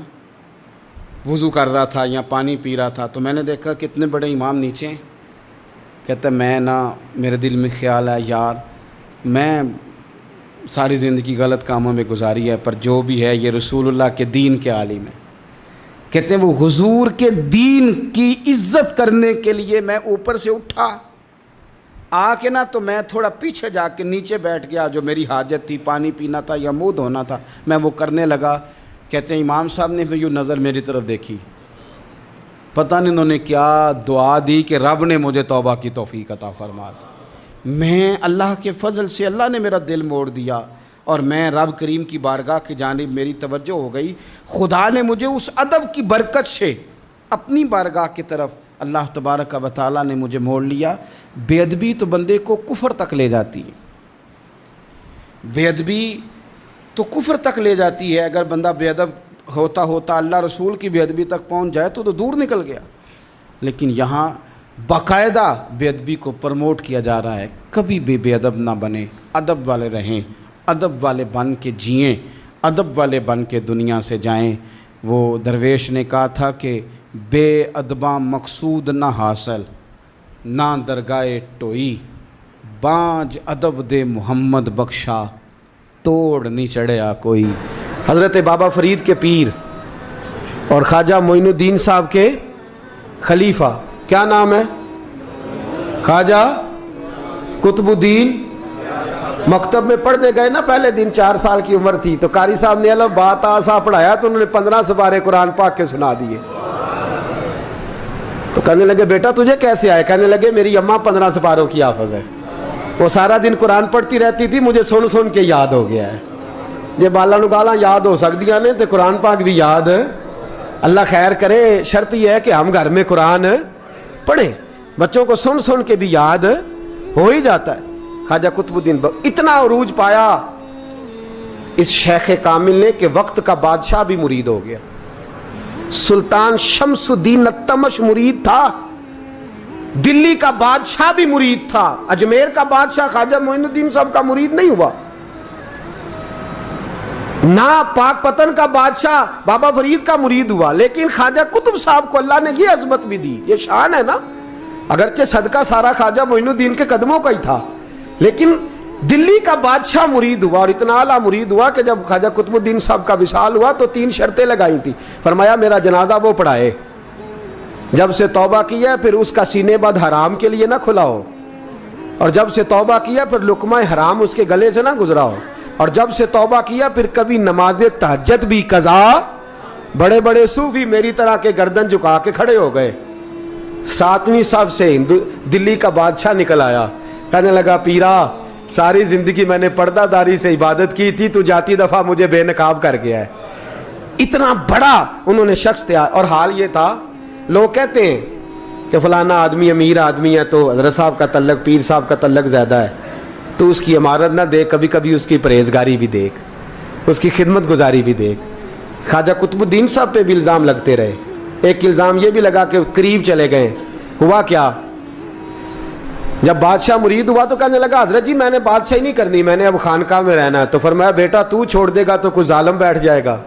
S1: وضو کر رہا تھا یا پانی پی رہا تھا، تو میں نے دیکھا کہ اتنے بڑے امام نیچے ہیں۔ کہتا ہے میں نا میرے دل میں خیال ہے یار میں ساری زندگی غلط کاموں میں گزاری ہے، پر جو بھی ہے یہ رسول اللہ کے دین کے عالم ہے۔ کہتے ہیں وہ حضور کے دین کی عزت کرنے کے لیے میں اوپر سے اٹھا آ کے نا، تو میں تھوڑا پیچھے جا کے نیچے بیٹھ گیا، جو میری حاجت تھی پانی پینا تھا یا منہ دھونا تھا میں وہ کرنے لگا۔ کہتے ہیں امام صاحب نے پھر یوں نظر میری طرف دیکھی، پتہ نہیں انہوں نے کیا دعا دی کہ رب نے مجھے توبہ کی توفیق عطا فرما دی۔ میں اللہ کے فضل سے اللہ نے میرا دل موڑ دیا اور میں رب کریم کی بارگاہ کی جانب میری توجہ ہو گئی۔ خدا نے مجھے اس ادب کی برکت سے اپنی بارگاہ کی طرف اللہ تبارک و تعالیٰ نے مجھے موڑ لیا۔ بے ادبی تو بندے کو کفر تک لے جاتی ہے، بے ادبی تو کفر تک لے جاتی ہے۔ اگر بندہ بے ادب ہوتا اللہ رسول کی بے ادبی تک پہنچ جائے تو دور نکل گیا، لیکن یہاں باقاعدہ بے ادبی کو پروموٹ کیا جا رہا ہے۔ کبھی بھی بے ادب نہ بنیں، ادب والے رہیں، ادب والے بن کے جئیں، ادب والے بن کے دنیا سے جائیں۔ وہ درویش نے کہا تھا کہ بے ادباں مقصود نہ حاصل، نہ درگاہ ٹوئی، بانج ادب دے محمد بخشا، توڑ نہیں چڑھیا کوئی۔ حضرت بابا فرید کے پیر اور خواجہ معین الدین صاحب کے خلیفہ، کیا نام ہے؟ خواجہ قطب الدین۔ مکتب میں پڑھنے گئے نا پہلے دن، 4 سال کی عمر تھی، تو قاری صاحب نے الف با تا سا پڑھایا تو انہوں نے 15 سپارے قرآن پاک کے سنا دیے۔ تو کہنے لگے بیٹا تجھے کیسے آئے؟ کہنے لگے میری اماں 15 سپاروں کی حافظ ہے، وہ سارا دن قرآن پڑھتی رہتی تھی، مجھے سن سن کے یاد ہو گیا ہے۔ جے بالا نو گالاں یاد ہو سکدیاں نے تے قرآن پاک بھی یاد، اللہ خیر کرے۔ شرط یہ ہے کہ ہم گھر میں قرآن پڑھیں، بچوں کو سن سن کے بھی یاد ہو ہی جاتا ہے۔ خواجہ قطب الدین اتنا عروج پایا اس شیخ کامل نے کہ وقت کا بادشاہ بھی مرید ہو گیا۔ سلطان شمس الدین التمش مرید تھا، دلی کا بادشاہ بھی مرید تھا، اجمیر کا بادشاہ خواجہ معین الدین صاحب کا مرید نہیں ہوا، نہ پاک پتن کا بادشاہ بابا فرید کا مرید ہوا، لیکن خواجہ قطب صاحب کو اللہ نے یہ عظمت بھی دی۔ یہ شان ہے نا، اگرچہ صدقہ سارا خواجہ معین الدین کے قدموں کا ہی تھا، لیکن دلی کا بادشاہ مرید ہوا، اور اتنا اعلیٰ مرید ہوا کہ جب خواجہ قطب الدین صاحب کا وصال ہوا تو 3 شرطیں لگائی تھی۔ فرمایا میرا جنازہ وہ پڑھائے، جب سے توبہ کیا پھر اس کا سینے بد حرام کے لیے نہ کھلا ہو، اور جب سے توبہ کیا پھر لقمہ حرام اس کے گلے سے نہ گزرا ہو، اور جب سے توبہ کیا پھر کبھی نماز تہجد بھی قضا۔ بڑے بڑے صوفی میری طرح کے گردن جھکا کے کھڑے ہو گئے۔ 7ویں صف سے دلی کا بادشاہ نکل آیا، کہنے لگا پیرا ساری زندگی میں نے پردہ داری سے عبادت کی تھی، تو جاتی دفعہ مجھے بے نقاب کر گیا ہے۔ اتنا بڑا انہوں نے شخص تھا، اور حال یہ تھا، لوگ کہتے ہیں
S2: کہ فلانا آدمی امیر آدمی ہے تو حضرت صاحب کا تعلق، پیر صاحب کا تعلق زیادہ ہے، تو اس کی عمارت نہ دیکھ، کبھی کبھی اس کی پرہیزگاری بھی دیکھ، اس کی خدمت گزاری بھی دیکھ۔ خواجہ قطب الدین صاحب پہ بھی الزام لگتے رہے۔ ایک الزام یہ بھی لگا کہ قریب چلے گئے۔ ہوا کیا؟ جب بادشاہ مرید ہوا تو کہنے لگا حضرت جی میں نے بادشاہی نہیں کرنی، میں نے اب خانقاہ میں رہنا ہے۔ تو فرمایا بیٹا تو چھوڑ دے گا تو کوئی ظالم بیٹھ جائے گا،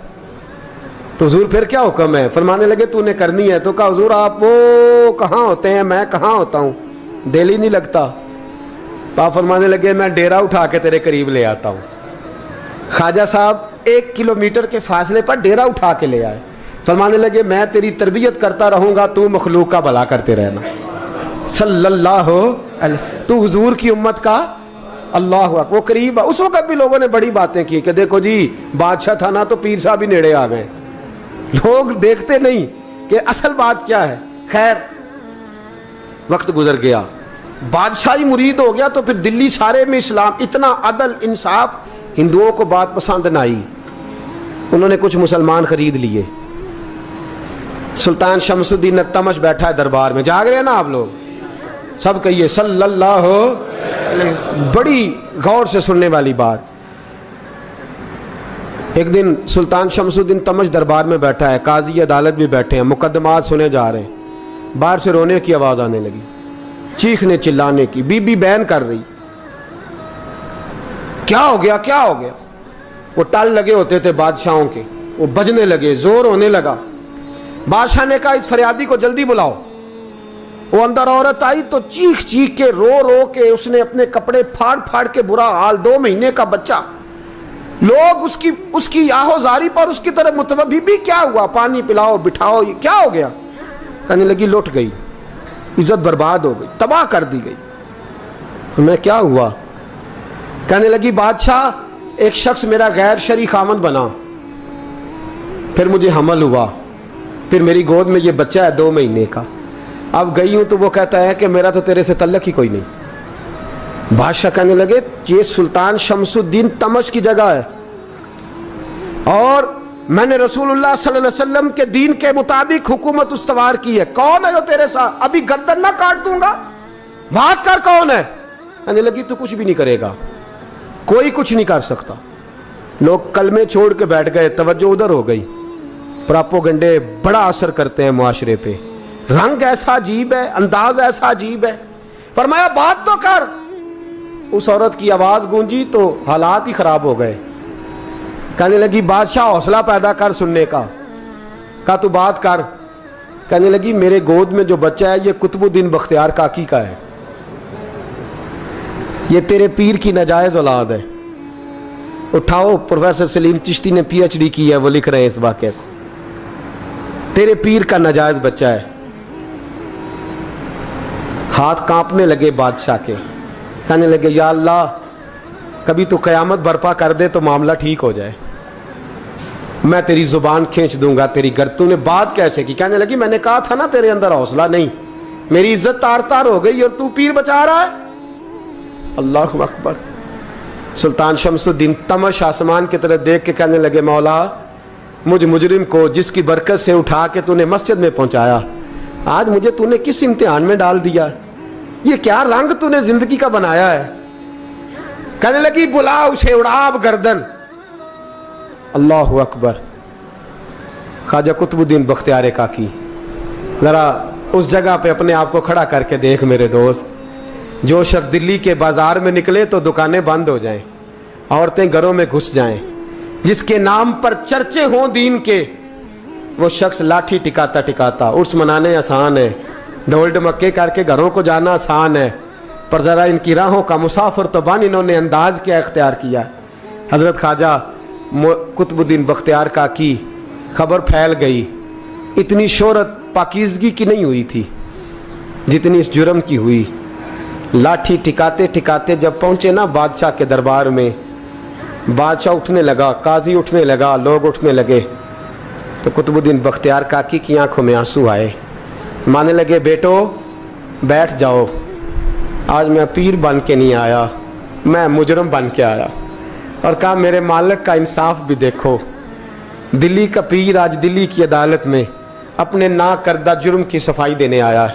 S2: تو حضور پھر کیا حکم ہے؟ فرمانے لگے تو نے کرنی ہے۔ تو کہا حضور آپ وہ کہاں ہوتے ہیں، میں کہاں ہوتا ہوں، دل ہی نہیں لگتا۔ تو آپ فرمانے لگے میں ڈیرا اٹھا کے تیرے قریب لے آتا ہوں۔ خواجہ صاحب 1 کلومیٹر کے فاصلے پر ڈیرا اٹھا کے لے آئے۔ فرمانے لگے میں تیری تربیت کرتا رہوں گا، تو مخلوق کا بھلا کرتے رہنا۔ صلی اللہ علیہ، تو حضور کی امت کا اللہ اکبر، وہ قریب ہے۔ اس وقت بھی لوگوں نے بڑی باتیں کی کہ دیکھو جی بادشاہ تھا نا تو پیر صاحب ہی نیڑے آ گئے۔ لوگ دیکھتے نہیں کہ اصل بات کیا ہے۔ خیر وقت گزر گیا، بادشاہی مرید ہو گیا، تو پھر دلی سارے میں اسلام، اتنا عدل انصاف، ہندوؤں کو بات پسند نہ آئی۔ انہوں نے کچھ مسلمان خرید لیے۔ سلطان شمس الدین التمش بیٹھا ہے دربار میں، جاگ رہے ہیں نا آپ لوگ؟ سب کہیے صلی اللہ علیہ، بڑی غور سے سننے والی بات۔ ایک دن سلطان شمس الدین تمش دربار میں بیٹھا ہے، قاضی عدالت بھی بیٹھے ہیں، مقدمات سنے جا رہے ہیں۔ باہر سے رونے کی آواز آنے لگی، چیخنے چلانے کی، بی بی بیان کر رہی۔ کیا ہو گیا کیا ہو گیا؟ وہ ٹال لگے ہوتے تھے بادشاہوں کے، وہ بجنے لگے، زور ہونے لگا۔ بادشاہ نے کہا اس فریادی کو جلدی بلاؤ۔ وہ اندر عورت آئی تو چیخ چیخ کے رو رو کے اس نے اپنے کپڑے پھاڑ پھاڑ کے، برا حال، 2 مہینے کا بچہ، لوگ اس کی آہو زاری پر اس کی طرف متوجہ بھی، کیا ہوا؟ پانی پلاؤ، بٹھاؤ، یہ کیا ہو گیا؟ کہنے لگی لٹ گئی، عزت برباد ہو گئی، تباہ کر دی گئی۔ میں کیا ہوا؟ کہنے لگی بادشاہ ایک شخص میرا غیر شرعی خامند بنا، پھر مجھے حمل ہوا، پھر میری گود میں یہ بچہ ہے 2 مہینے کا، اب گئی ہوں تو وہ کہتا ہے کہ میرا تو تیرے سے تعلق ہی کوئی نہیں۔ بادشاہ کہنے لگے یہ سلطان شمس الدین تمش کی جگہ ہے، اور میں نے رسول اللہ صلی اللہ علیہ وسلم کے دین کے مطابق حکومت استوار کی ہے، کون ہے جو تیرے ساتھ؟ ابھی گردن نہ کاٹ دوں گا، بات کر کون ہے؟ کہنے لگی تو کچھ بھی نہیں کرے گا، کوئی کچھ نہیں کر سکتا۔ لوگ کلمے چھوڑ کے بیٹھ گئے، توجہ ادھر ہو گئی۔ پراپوگنڈے بڑا اثر کرتے ہیں معاشرے پہ، رنگ ایسا عجیب ہے، انداز ایسا عجیب ہے۔ فرمایا بات تو کر۔ اس عورت کی آواز گونجی تو حالات ہی خراب ہو گئے۔ کہنے لگی بادشاہ حوصلہ پیدا کر سننے کا۔ کہا تو بات کر۔ کہنے لگی میرے گود میں جو بچہ ہے یہ قطب الدین بختیار کاکی کا ہے، یہ تیرے پیر کی ناجائز اولاد ہے۔ اٹھاؤ، پروفیسر سلیم چشتی نے پی ایچ ڈی کی ہے، وہ لکھ رہے ہیں اس واقعے کو، تیرے پیر کا ناجائز بچہ ہے۔ ہاتھ کانپنے لگے بادشاہ کے، کہنے لگے یا اللہ کبھی تو قیامت برپا کر دے تو معاملہ ٹھیک ہو جائے، میں تیری زبان کھینچ دوں گا تیری تو نے بات کیسے کی؟ کہنے لگی میں نے کہا تھا نا تیرے اندر حوصلہ نہیں، میری عزت تار تار ہو گئی اور تو پیر بچا رہا ہے۔ اللہ اکبر۔ سلطان شمس الدین تمش آسمان کی طرف دیکھ کے کہنے لگے مولا مجھ مجرم کو جس کی برکت سے اٹھا کے تو نے مسجد میں پہنچایا، آج مجھے تو نے کس امتحان میں ڈال دیا؟ یہ کیا رنگ تو نے زندگی کا بنایا ہے؟ کہنے لگی بلا اسے، اڑا اب گردن۔ اللہ اکبر۔ خواجہ قطب الدین بختیار کاکی، ذرا اس جگہ پہ اپنے آپ کو کھڑا کر کے دیکھ میرے دوست۔ جو شخص دلی کے بازار میں نکلے تو دکانیں بند ہو جائیں، عورتیں گھروں میں گھس جائیں، جس کے نام پر چرچے ہوں دین کے، وہ شخص لاٹھی ٹکاتا ٹکاتا، عرس منانے آسان ہے، ڈھول ڈمکے کر کے گھروں کو جانا آسان ہے، پر ذرا ان کی راہوں کا مسافر تو بن انہوں نے انداز کیا اختیار کیا۔ حضرت خواجہ قطب الدین بختیار کاکی، خبر پھیل گئی، اتنی شہرت پاکیزگی کی نہیں ہوئی تھی جتنی اس جرم کی ہوئی۔ لاٹھی ٹکاتے ٹکاتے جب پہنچے نا بادشاہ کے دربار میں، بادشاہ اٹھنے لگا، قاضی اٹھنے لگا، لوگ اٹھنے لگے، تو قطب الدین بختیار کاکی کی آنکھوں میں آنسو آئے، مانے لگے بیٹو بیٹھ جاؤ، آج میں پیر بن کے نہیں آیا، میں مجرم بن کے آیا۔ اور کہا میرے مالک کا انصاف بھی دیکھو، دلی کا پیر آج دلی کی عدالت میں اپنے نا کردہ جرم کی صفائی دینے آیا ہے۔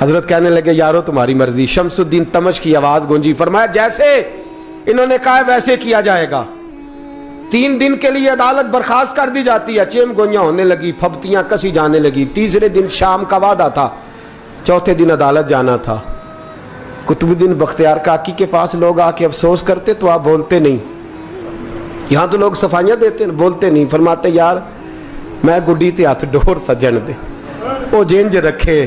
S2: حضرت کہنے لگے یارو تمہاری مرضی. شمس الدین تمش کی آواز گونجی, فرمایا جیسے انہوں نے کہا ویسے کیا جائے گا. 3 دن کے لیے عدالت برخاست کر دی جاتی ہے. چیم گوئیاں ہونے لگی, پھبتیاں کسی جانے لگی. تیسرے دن شام کا وعدہ تھا, چوتھے دن عدالت جانا تھا. قطب الدین بختیار کاکی کے پاس لوگ آ کے افسوس کرتے تو آپ بولتے نہیں. یہاں تو لوگ صفائیاں دیتے ہیں, بولتے نہیں. فرماتے یار میں گڈی تے ہاتھ ڈور سجن دے, وہ جنج رکھے,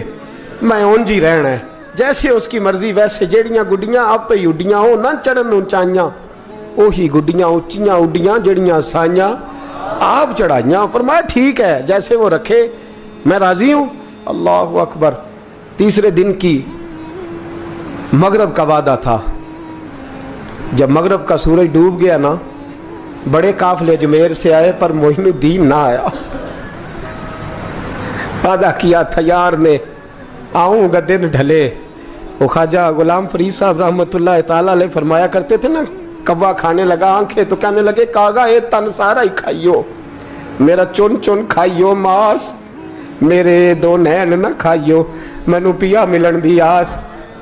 S2: میں اونج ہی رہنا ہے, جیسے اس کی مرضی ویسے. جیڑیاں گڈیاں آپ پہ اڈیاں ہو نہ چڑھن اونچائیاں, وہی گڈیاں اونچیاں اڈیاں جڑیاں سائیاں آپ چڑھائیاں. فرمایا ٹھیک ہے جیسے وہ رکھے میں راضی ہوں. اللہ اکبر. تیسرے دن کی مغرب کا وعدہ تھا. جب مغرب کا سورج ڈوب گیا نا, بڑے قافلے اجمیر سے آئے پر معین الدین نہ آیا. وعدہ کیا تھا یار نے آؤں گا دن ڈھلے. وہ خواجہ غلام فرید صاحب رحمۃ اللہ تعالیٰ علیہ فرمایا کرتے تھے نا, کوا کھانے لگا آنکھیں تو کہنے لگے کاغا اے تن سارا ہی کھائیو, میرا چن چن کھائیو ماس, میرے 2 نین نہ کھائیو, مینو پیا ملن دی آس.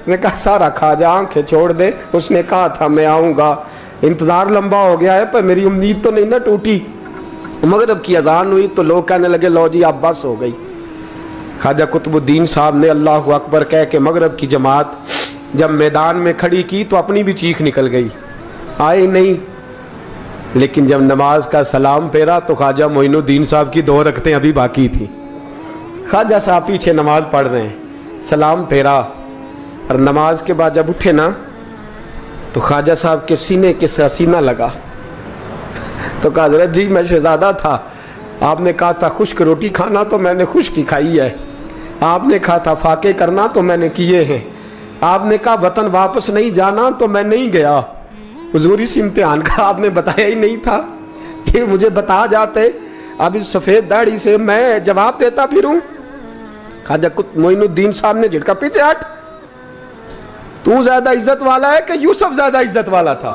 S2: نے کہا سارا کھا جا, آنکھیں چھوڑ دے. اس نے کہا تھا میں آؤں گا, انتظار لمبا ہو گیا ہے پر میری امید تو نہیں نہ ٹوٹی. مغرب کی اذان ہوئی تو لوگ کہنے لگے لو جی اب بس ہو گئی. خواجہ قطب الدین صاحب نے اللہ اکبر کہہ کے مغرب کی جماعت جب میدان میں کھڑی کی تو اپنی بھی چیخ نکل گئی, آئے نہیں. لیکن جب نماز کا سلام پھیرا تو خواجہ معین الدین صاحب کی 2 رکعتیں ابھی باقی تھیں. خواجہ صاحب پیچھے نماز پڑھ رہے ہیں, سلام پھیرا اور نماز کے بعد جب اٹھے نا تو خواجہ صاحب کے سینے کے سینہ لگا. تو کہا حضرت جی میں شہزادہ تھا, آپ نے کہا تھا خشک روٹی کھانا تو میں نے خشک کی کھائی ہے, آپ نے کہا تھا فاقے کرنا تو میں نے کیے ہیں, آپ نے کہا وطن واپس نہیں جانا تو میں نہیں گیا. حضور اس امتحان کا آپ نے بتایا ہی نہیں تھا, یہ مجھے بتا جاتے اب اس سفید داڑھی سے میں جواب دیتا پھروں. خواجہ معین الدین صاحب نے جھٹکا, پیچھے ہٹ, تو زیادہ عزت والا ہے کہ یوسف زیادہ عزت والا تھا؟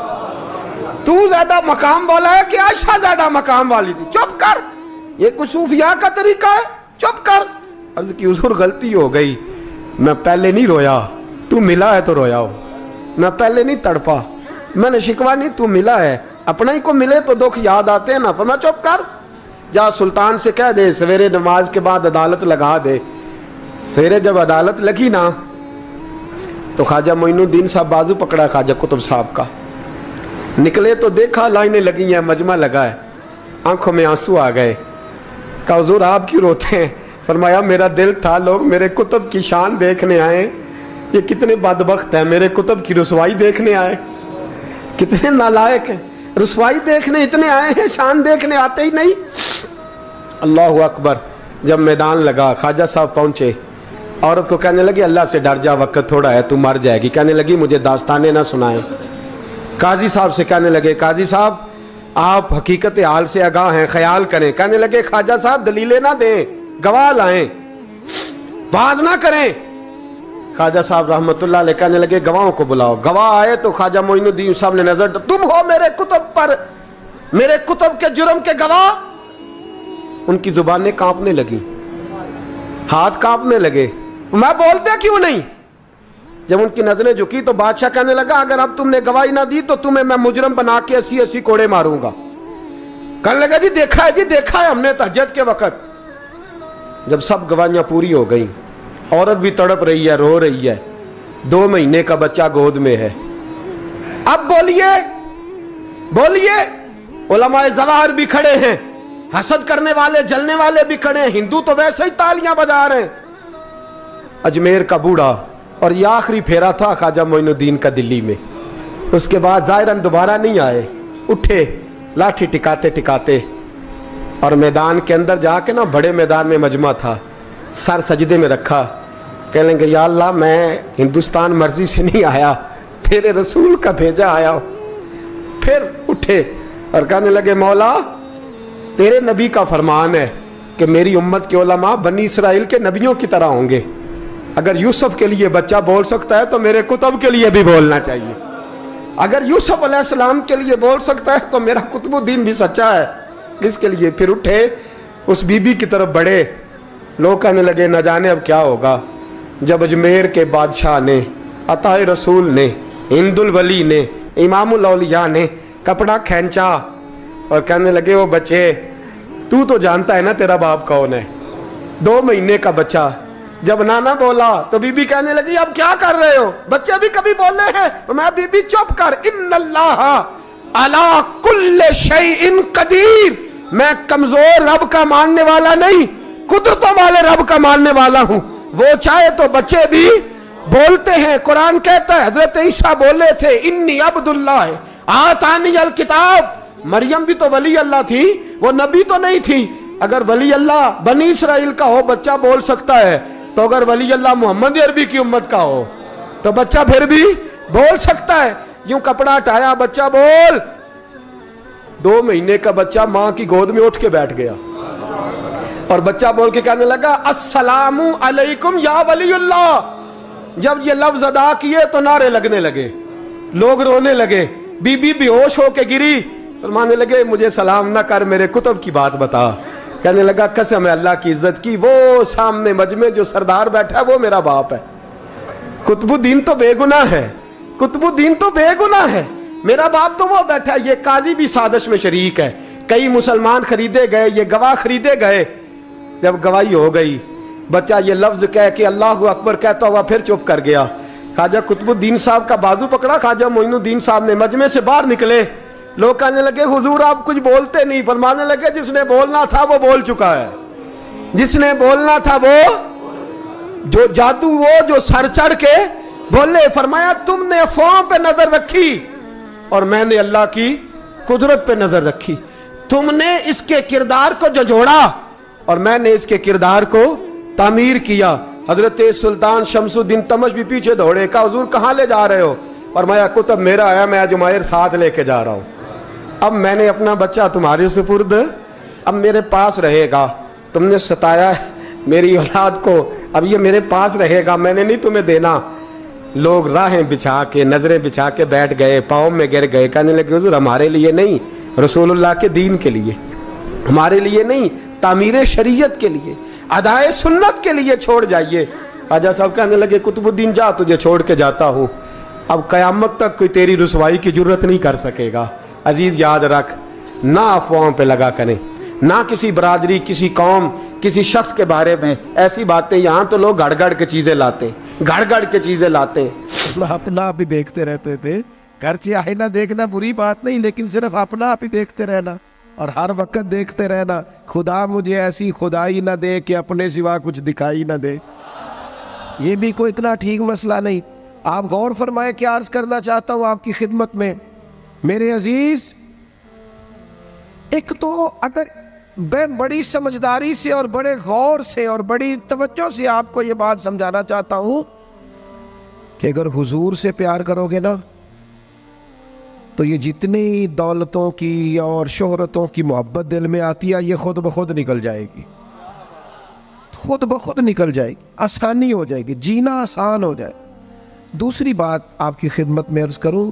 S2: تو زیادہ مقام والا ہے کہ عائشہ زیادہ مقام والی تھی؟ چپ کر, یہ کچھ صوفیاء کا طریقہ ہے, چپ کر. عرض کی حضور غلطی ہو گئی, میں پہلے نہیں رویا, تو ملا ہے تو رویا ہو. میں پہلے نہیں تڑپا, میں نے شکوا نہیں, تو ملا ہے. اپنا ہی کو ملے تو دکھ یاد آتے ہیں نا. فرمایا چپ کر, جا سلطان سے کہہ دے سویرے نماز کے بعد عدالت لگا دے. سویرے جب عدالت لگی نا تو خواجہ معین الدین صاحب بازو پکڑا خواجہ قطب صاحب کا, نکلے تو دیکھا لائنیں لگی ہیں, مجمع لگا ہے, آنکھوں میں آنسو آ گئے. کہا حضور آپ کیوں روتے ہیں؟ فرمایا میرا دل تھا لوگ میرے کتب کی شان دیکھنے آئے, یہ کتنے بدبخت ہیں, میرے کتب کی رسوائی دیکھنے آئے. کتنے نالائق ہیں, رسوائی دیکھنے اتنے آئے ہیں, شان دیکھنے آتے ہی نہیں. اللہ اکبر. جب میدان لگا خواجہ صاحب پہنچے, عورت کو کہنے لگی اللہ سے ڈر جا, وقت تھوڑا ہے, تو مر جائے گی. کہنے لگی مجھے داستانیں نہ سنائیں. قاضی صاحب سے کہنے لگے قاضی صاحب آپ حقیقت حال سے آگاہ ہیں, خیال کریں. کہنے لگے خواجہ صاحب دلیلیں نہ دیں, گواہ لائیں, واز نہ کریں. خواجہ صاحب رحمۃ اللہ علیہ کہنے لگے گواہوں کو بلاؤ. گواہ آئے تو خواجہ معین الدین صاحب نے نظر, تم ہو میرے کتب پر, میرے کتب کے جرم کے گواہ. ان کی زبانیں کانپنے لگی, ہاتھ کانپنے لگے, میں بولتے کیوں نہیں؟ جب ان کی نظریں جھکی تو بادشاہ کہنے لگا اگر اب تم نے گواہی نہ دی تو تمہیں میں مجرم بنا کے 80 کوڑے ماروں گا. کہنے لگا جی دیکھا ہے ہم نے تہجد کے وقت. جب سب گواہیاں پوری ہو گئیں, عورت بھی تڑپ رہی ہے, رو رہی ہے, 2 مہینے کا بچہ گود میں ہے. اب بولیے, علماء ظواہر بھی کھڑے ہیں, حسد کرنے والے جلنے والے بھی کھڑے ہیں, ہندو تو ویسے ہی تالیاں بجا رہے ہیں. اجمیر کا بوڑھا, اور یہ آخری پھیرا تھا خواجہ معین الدین کا دلی میں. اس کے بعد ظاہراً دوبارہ نہیں آئے, اٹھے لاٹھی ٹکاتے ٹکاتے اور میدان کے اندر جا کے نا, بڑے میدان میں مجمع تھا, سر سجدے میں رکھا. کہنے لگے یا اللہ میں ہندوستان مرضی سے نہیں آیا, تیرے رسول کا بھیجا آیا ہوں. پھر اٹھے اور کہنے لگے مولا تیرے نبی کا فرمان ہے کہ میری امت کے علماء بنی اسرائیل کے نبیوں کی طرح ہوں گے. اگر یوسف کے لیے بچہ بول سکتا ہے تو میرے کتب کے لیے بھی بولنا چاہیے. اگر یوسف علیہ السلام کے لیے بول سکتا ہے تو میرا قطب الدین بھی سچا ہے. اس کے لیے پھر اٹھے, اس بی بی کی طرف بڑھے. لوگ کہنے لگے نہ جانے اب کیا ہوگا. جب اجمیر کے بادشاہ نے، عطا رسول نے، ہند الولی نے، امام الاولیاء نے کپڑا کھینچا اور کہنے لگے وہ بچے تو جانتا ہے نا تیرا باپ کون ہے، 2 مہینے کا بچہ. جب نانا بولا تو بی بی کہنے لگی اب کیا کر رہے ہو؟ بچے بھی کبھی بولے ہیں؟ میں بی بی چپ کر، ان اللہ علی کل شیء قدیر، میں کمزور رب کا ماننے والا نہیں، قدرتوں والے رب کا ماننے والا ہوں. وہ چاہے تو بچے بھی بولتے ہیں. قرآن کہتا ہے حضرت عیسیٰ بولے تھے انی عبداللہ آتانی الکتاب. مریم بھی تو ولی اللہ تھی، وہ نبی تو نہیں تھی. اگر ولی اللہ بنی اسرائیل کا ہو بچہ بول سکتا ہے، تو اگر ولی اللہ محمد عربی کی امت کا ہو تو بچہ پھر بھی بول سکتا ہے. یوں کپڑا ہٹایا، بچہ بول. 2 مہینے کا بچہ ماں کی گود میں اٹھ کے بیٹھ گیا اور بچہ بول کے کہنے لگا السلام علیکم یا ولی اللہ. جب یہ لفظ ادا کیے تو نعرے لگنے لگے، لوگ رونے لگے، بی بی بے ہوش ہو کے گری. فرمانے لگے مجھے سلام نہ کر، میرے کتب کی بات بتا. کہنے لگا قسم ہے اللہ کی عزت کی، وہ سامنے مجمع جو سردار بیٹھا ہے وہ میرا باپ ہے. قطب الدین تو بے گناہ ہے، قطب الدین تو بے گناہ ہے، میرا باپ تو وہ بیٹھا ہے. یہ قاضی بھی سازش میں شریک ہے. کئی مسلمان خریدے گئے، یہ گواہ خریدے گئے. جب گواہی ہو گئی بچہ یہ لفظ کہہ کے اللہ اکبر کہتا ہوا پھر چپ کر گیا. خواجہ قطب الدین صاحب کا بازو پکڑا، خواجہ معین الدین صاحب نے مجمع سے باہر نکلے. لوگ کہنے لگے حضور آپ کچھ بولتے نہیں. فرمانے لگے جس نے بولنا تھا وہ بول چکا ہے، جس نے بولنا تھا وہ جو جادو وہ جو سر چڑھ کے بولے. فرمایا تم نے افواہوں پہ نظر رکھی اور میں نے اللہ کی قدرت پہ نظر رکھی. تم نے اس کے کردار کو جھنجھوڑا اور میں نے اس کے کردار کو تعمیر کیا. حضرت سلطان شمس الدین تمش بھی پیچھے دوڑے، کہا حضور کہاں لے جا رہے ہو؟ فرمایا کتب میرا ہے، میں جمائر ساتھ لے کے جا رہا ہوں. اب میں نے اپنا بچہ تمہارے سپرد، اب میرے پاس رہے گا. تم نے ستایا میری اولاد کو، اب یہ میرے پاس رہے گا، میں نے نہیں تمہیں دینا. لوگ راہیں بچھا کے نظریں بچھا کے بیٹھ گئے، پاؤں میں گر گئے. کہنے لگے حضور ہمارے لیے نہیں، رسول اللہ کے دین کے لیے، ہمارے لیے نہیں، تعمیر شریعت کے لیے، ادائے سنت کے لیے چھوڑ جائیے. خواجہ صاحب کہنے لگے قطب الدین جا، تجھے چھوڑ کے جاتا ہوں، اب قیامت تک کوئی تیری رسوائی کی جرت نہیں کر سکے گا. عزیز یاد رکھ، نہ افواہوں پہ لگا کریں، نہ کسی برادری، کسی قوم، کسی شخص کے بارے میں ایسی باتیں. یہاں تو لوگ گھڑ گھڑ کے چیزیں لاتے ہیں، گھڑ گھڑ کے چیزیں لاتے ہیں.
S3: اپنا آپ ہی دیکھتے رہتے تھے. گرچہ آئینہ دیکھنا بری بات نہیں، لیکن صرف اپنا آپ ہی دیکھتے رہنا اور ہر وقت دیکھتے رہنا خدا مجھے ایسی خدائی نہ دے کہ اپنے سوا کچھ دکھائی نہ دے. یہ بھی کوئی اتنا ٹھیک مسئلہ نہیں. آپ غور فرمائے، کیا عرض کرنا چاہتا ہوں آپ کی خدمت میں میرے عزیز. ایک تو اگر میں بڑی سمجھداری سے اور بڑے غور سے اور بڑی توجہ سے آپ کو یہ بات سمجھانا چاہتا ہوں کہ اگر حضور سے پیار کرو گے نا تو یہ جتنی دولتوں کی اور شہرتوں کی محبت دل میں آتی ہے یہ خود بخود نکل جائے گی، خود بخود نکل جائے گی، آسانی ہو جائے گی، جینا آسان ہو جائے. دوسری بات آپ کی خدمت میں عرض کروں،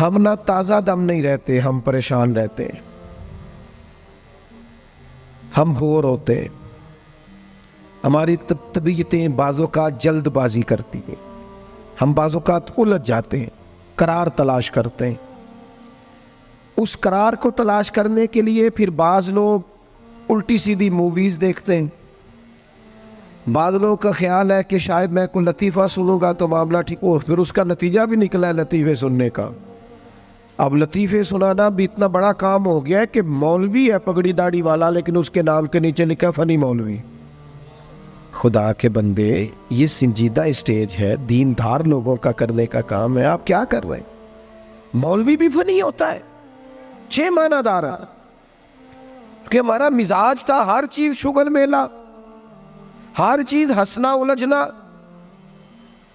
S3: ہم نہ تازہ دم نہیں رہتے، ہم پریشان رہتے ہیں، ہم بور ہوتے ہیں، ہماری طبیعتیں بعض اوقات جلد بازی کرتی ہیں، ہم بعض اوقات الجھ جاتے ہیں، قرار تلاش کرتے ہیں. اس قرار کو تلاش کرنے کے لیے پھر بعض لوگ الٹی سیدھی موویز دیکھتے ہیں. بعض لوگوں کا خیال ہے کہ شاید میں کوئی لطیفہ سنوں گا تو معاملہ ٹھیک ہو، پھر اس کا نتیجہ بھی نکلا ہے لطیفے سننے کا. اب لطیفے سنانا بھی اتنا بڑا کام ہو گیا ہے کہ مولوی ہے پگڑی داڑھی والا لیکن اس کے نام کے نیچے لکھا فنی مولوی. خدا کے بندے، یہ سنجیدہ اسٹیج ہے، دیندار لوگوں کا کرنے کا کام ہے، آپ کیا کر رہے ہیں؟ مولوی بھی فنی ہوتا ہے، 6 معنی دار ہے کہ ہمارا مزاج تھا ہر چیز شغل میلہ، ہر چیز ہنسنا الجھنا.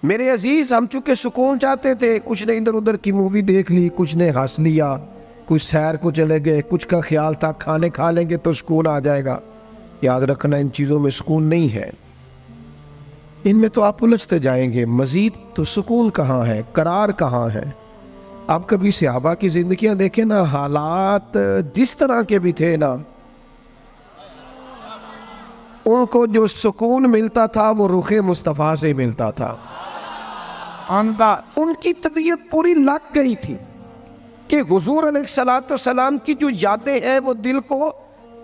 S3: میرے عزیز ہم چونکہ سکون چاہتے تھے، کچھ نے ادھر ادھر کی مووی دیکھ لی، کچھ نے ہنس لیا، کچھ سیر کو چلے گئے، کچھ کا خیال تھا کھانے کھا لیں گے تو سکون آ جائے گا. یاد رکھنا ان چیزوں میں سکون نہیں ہے، ان میں تو آپ الجھتے جائیں گے. مزید تو سکون کہاں ہے، قرار کہاں ہے؟ آپ کبھی صحابہ کی زندگیاں دیکھیں نا، حالات جس طرح کے بھی تھے نا، ان کو جو سکون ملتا تھا وہ رخ مصطفیٰ سے ملتا تھا. ان کی طبیعت پوری لگ گئی تھی کہ حضور علیہ الصلوۃ والسلام کی جو یادیں ہیں وہ دل کو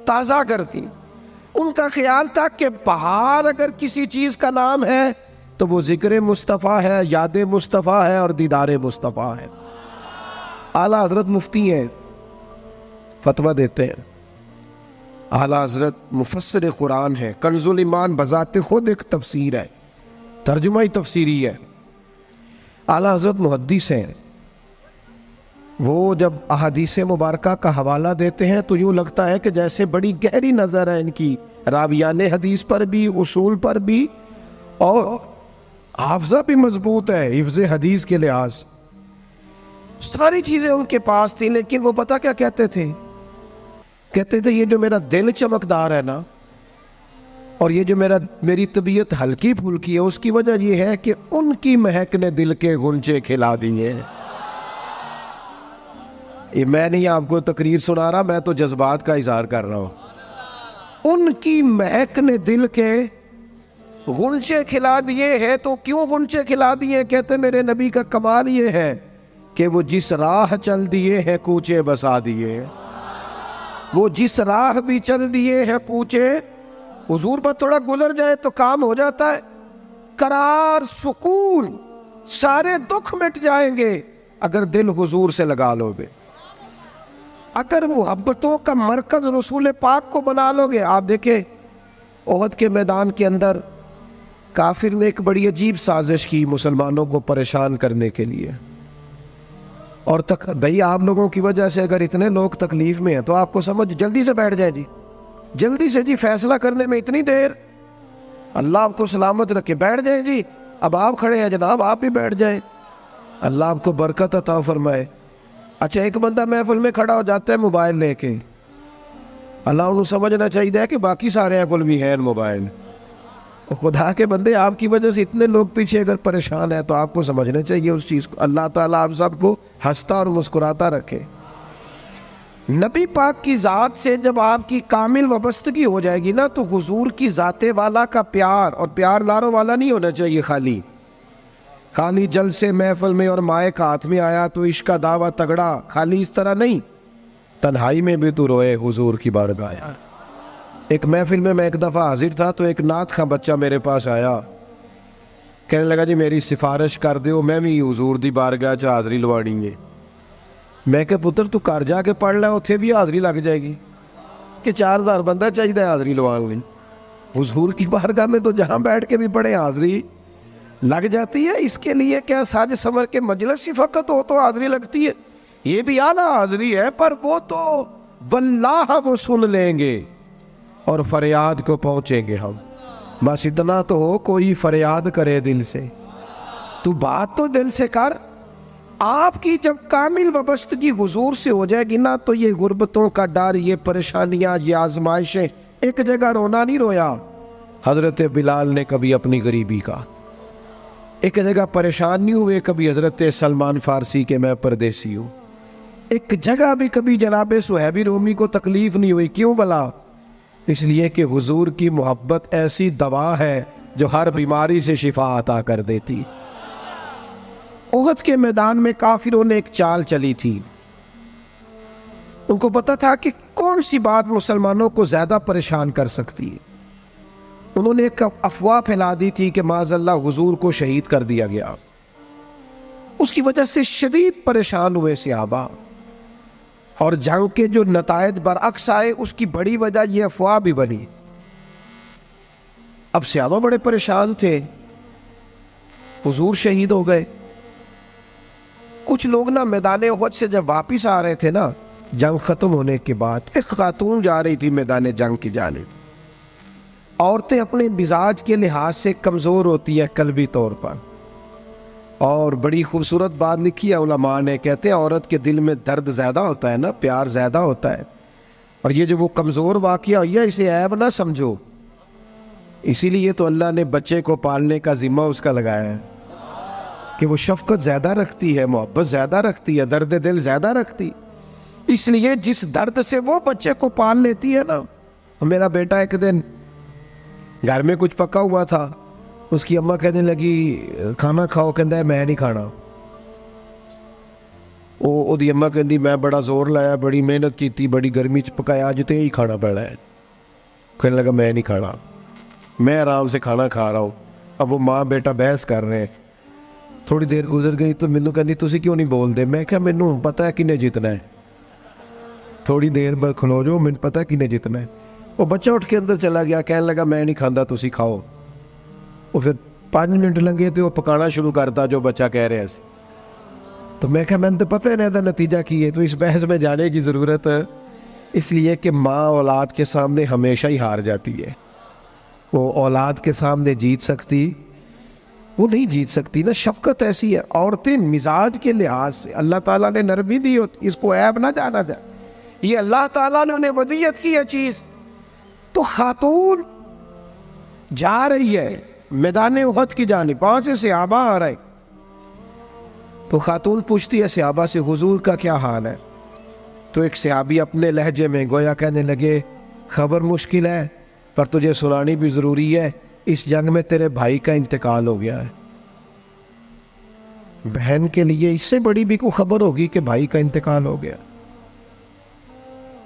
S3: تازہ کرتی. ان کا خیال تھا کہ بہار اگر کسی چیز کا نام ہے تو وہ ذکر مصطفیٰ ہے، یاد مصطفیٰ ہے اور دیدار مصطفیٰ ہے. اعلیٰ حضرت مفتی ہیں، فتویٰ دیتے ہیں. اعلیٰ حضرت مفسر قرآن ہے. کنز الایمان بذات خود ایک تفسیر ہے، ترجمہ ہی تفسیری ہے. اعلیٰ حضرت محدث ہیں. وہ جب احادیث مبارکہ کا حوالہ دیتے ہیں تو یوں لگتا ہے کہ جیسے بڑی گہری نظر ہے ان کی، راویان حدیث پر بھی، اصول پر بھی، اور حافظہ بھی مضبوط ہے حفظ حدیث کے لحاظ. ساری چیزیں ان کے پاس تھیں، لیکن وہ پتہ کیا کہتے تھے؟ کہتے تھے یہ جو میرا دل چمکدار ہے نا، اور یہ جو میری طبیعت ہلکی پھلکی ہے، اس کی وجہ یہ ہے کہ ان کی مہک نے دل کے غنچے کھلا دیے. یہ میں نہیں آپ کو تقریر سنا رہا، میں تو جذبات کا اظہار کر رہا ہوں. ان کی مہک نے دل کے غنچے کھلا دیے ہیں. تو کیوں غنچے کھلا دیے؟ کہتے میرے نبی کا کمال یہ ہے کہ وہ جس راہ چل دیے ہیں کوچے بسا دیے. وہ جس راہ بھی چل دیے ہیں کوچے، حضور پر تھوڑا گزر جائے تو کام ہو جاتا ہے. قرار، سکون، سارے دکھ مٹ جائیں گے اگر دل حضور سے لگا لو گے. اگر محبتوں کا مرکز رسول پاک کو بنا لو گے. آپ دیکھیں احد کے میدان کے اندر کافر نے ایک بڑی عجیب سازش کی مسلمانوں کو پریشان کرنے کے لیے. اور بھئی آپ لوگوں کی وجہ سے اگر اتنے لوگ تکلیف میں ہیں تو آپ کو سمجھ جلدی سے بیٹھ جائیں جی، جلدی سے جی، فیصلہ کرنے میں اتنی دیر، اللہ آپ کو سلامت رکھے، بیٹھ جائیں جی. اب آپ کھڑے ہیں جناب، آپ بھی بیٹھ جائیں، اللہ آپ کو برکت عطا فرمائے. اچھا ایک بندہ محفل میں کھڑا ہو جاتا ہے موبائل لے کے، اللہ انہوں سمجھنا چاہیے کہ باقی سارے کل بھی ہیں موبائل. خدا کے بندے آپ کی وجہ سے اتنے لوگ پیچھے اگر پریشان ہیں تو آپ کو سمجھنا چاہیے اس چیز کو. اللہ تعالیٰ آپ سب کو ہنستا اور مسکراتا رکھے. نبی پاک کی ذات سے جب آپ کی کامل وابستگی ہو جائے گی نا تو حضور کی ذات والا کا پیار، اور پیار لاروں والا نہیں ہونا چاہیے خالی جل سے محفل میں اور مائک ہاتھ میں آیا تو عشق کا دعویٰ تگڑا، خالی اس طرح نہیں. تنہائی میں بھی تو روئے حضور کی بارگاہ. ایک محفل میں ایک دفعہ حاضر تھا تو ایک نعت خواں بچہ میرے پاس آیا، کہنے لگا جی میری سفارش کر دیو، میں بھی حضور دی بارگاہ چ حاضری لوانی ہے. میں کہ پتر تو گھر جا کے پڑھ لے، اتنے بھی حاضری لگ جائے گی کہ 4000 بندہ چاہیے حاضری لوان لی. حضور کی بارگاہ میں تو جہاں بیٹھ کے بھی پڑھے حاضری لگ جاتی ہے. اس کے لیے کیا ساج سمر کے مجلس ہی فقط ہو تو حاضری لگتی ہے؟ یہ بھی اعلیٰ حاضری ہے، پر وہ تو واللہ وہ سن لیں گے اور فریاد کو پہنچیں گے ہم. بس اتنا تو ہو، کوئی فریاد کرے دل سے، تو بات تو دل سے کر. آپ کی جب کامل وابستگی حضور سے ہو جائے گی نا تو یہ غربتوں کا ڈر، یہ پریشانیاں، یہ آزمائشیں، ایک جگہ رونا نہیں رویا. حضرت بلال نے کبھی اپنی غریبی کا، ایک جگہ پریشان نہیں ہوئے کبھی حضرت سلمان فارسی کے میں پردیسی ہوں. ایک جگہ بھی کبھی جناب صہیب رومی کو تکلیف نہیں ہوئی. کیوں بلا؟ اس لیے کہ حضور کی محبت ایسی دوا ہے جو ہر بیماری سے شفا عطا کر دیتی. احد کے میدان میں کافروں نے ایک چال چلی تھی. ان کو پتا تھا کہ کون سی بات مسلمانوں کو زیادہ پریشان کر سکتی ہے. انہوں نے ایک افواہ پھیلا دی تھی کہ معاذ اللہ حضور کو شہید کر دیا گیا. اس کی وجہ سے شدید پریشان ہوئے صحابہ، اور جنگ کے جو نتائج برعکس آئے اس کی بڑی وجہ یہ افواہ بھی بنی. اب صحابہ بڑے پریشان تھے، حضور شہید ہو گئے. کچھ لوگ نا میدان احد سے جب واپس آ رہے تھے نا جنگ ختم ہونے کے بعد، ایک خاتون جا رہی تھی میدان جنگ کی جانب. عورتیں اپنے مزاج کے لحاظ سے کمزور ہوتی ہیں قلبی طور پر، اور بڑی خوبصورت بات لکھی ہے علماء نے، کہتے ہیں عورت کے دل میں درد زیادہ ہوتا ہے نا، پیار زیادہ ہوتا ہے، اور یہ جو وہ کمزور واقعہ ہوئی ہے اسے عیب نہ سمجھو. اسی لیے تو اللہ نے بچے کو پالنے کا ذمہ اس کا لگایا ہے کہ وہ شفقت زیادہ رکھتی ہے، محبت زیادہ رکھتی ہے، درد دل زیادہ رکھتی. اس لیے جس درد سے وہ بچے کو پال لیتی ہے نا. میرا بیٹا ایک دن گھر میں کچھ پکا ہوا تھا. اس کی اماں کہنے لگی کھانا کھاؤ, کہندا ہے میں نہیں کھانا. وہ دی اماں کہندی میں بڑا زور لایا, بڑی محنت کی, بڑی گرمی چ پکایا, اج تے ہی کھانا پڑا ہے. کہنے لگا میں نہیں کھانا, میں آرام سے کھانا کھا رہا ہوں. اب وہ ماں بیٹا بحث کر رہے ہیں. تھوڑی دیر گزر گئی تو مینوں کہندی تسی کیوں نہیں بول دے. میں کہا مینوں پتہ ہے کنے جیتنا ہے, تھوڑی دیر بعد کھلو جاؤ, مینوں پتہ ہے کنے جیتنا ہے. وہ بچہ اٹھ کے اندر چلا گیا, کہنے لگا میں نہیں کھاندا تسی کھاؤ. وہ پھر 5 منٹ لنگے تو وہ پکانا شروع کرتا جو بچہ کہہ رہے ہیں. تو میں کہا میں تو پتہ ہے نا نتیجہ کی ہے, تو اس بحث میں جانے کی ضرورت ہے. اس لیے کہ ماں اولاد کے سامنے ہمیشہ ہی ہار جاتی ہے. وہ اولاد کے سامنے جیت سکتی, وہ نہیں جیت سکتی نا. شفقت ایسی ہے. عورتیں مزاج کے لحاظ سے اللہ تعالیٰ نے نرمی دی ہوتی, اس کو عیب نہ جانا جائے. یہ اللہ تعالیٰ نے انہیں ودیت کی ہے چیز. تو خاتون جا رہی ہے میدان احد کی جانب, وہاں سے صحابہ آ رہے. تو خاتون پوچھتی ہے صحابہ سے حضور کا کیا حال ہے. تو ایک صحابی اپنے لہجے میں گویا کہنے لگے خبر مشکل ہے پر تجھے سنانی بھی ضروری ہے, اس جنگ میں تیرے بھائی کا انتقال ہو گیا ہے. بہن کے لیے اس سے بڑی بھی کوئی خبر ہوگی کہ بھائی کا انتقال ہو گیا.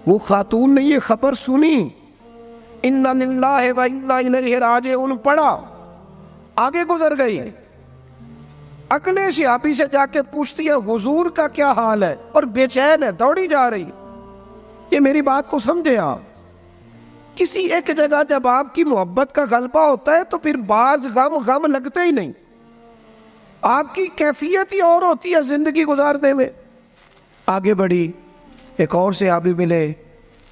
S3: وہ خاتون نے یہ خبر سنی, انا للہ و انا الیہ راجعون پڑھا, آگے گزر گئی. اگلے صحابی سے جا کے پوچھتی ہے حضور کا کیا حال ہے, اور بے چین ہے, دوڑی جا رہی. یہ میری بات کو سمجھے آپ. کسی ایک جگہ جب آپ کی محبت کا غلبہ ہوتا ہے تو پھر بعض غم لگتے ہی نہیں. آپ کی کیفیت ہی اور ہوتی ہے زندگی گزارنے میں. آگے بڑھی, ایک اور صحابی ملے,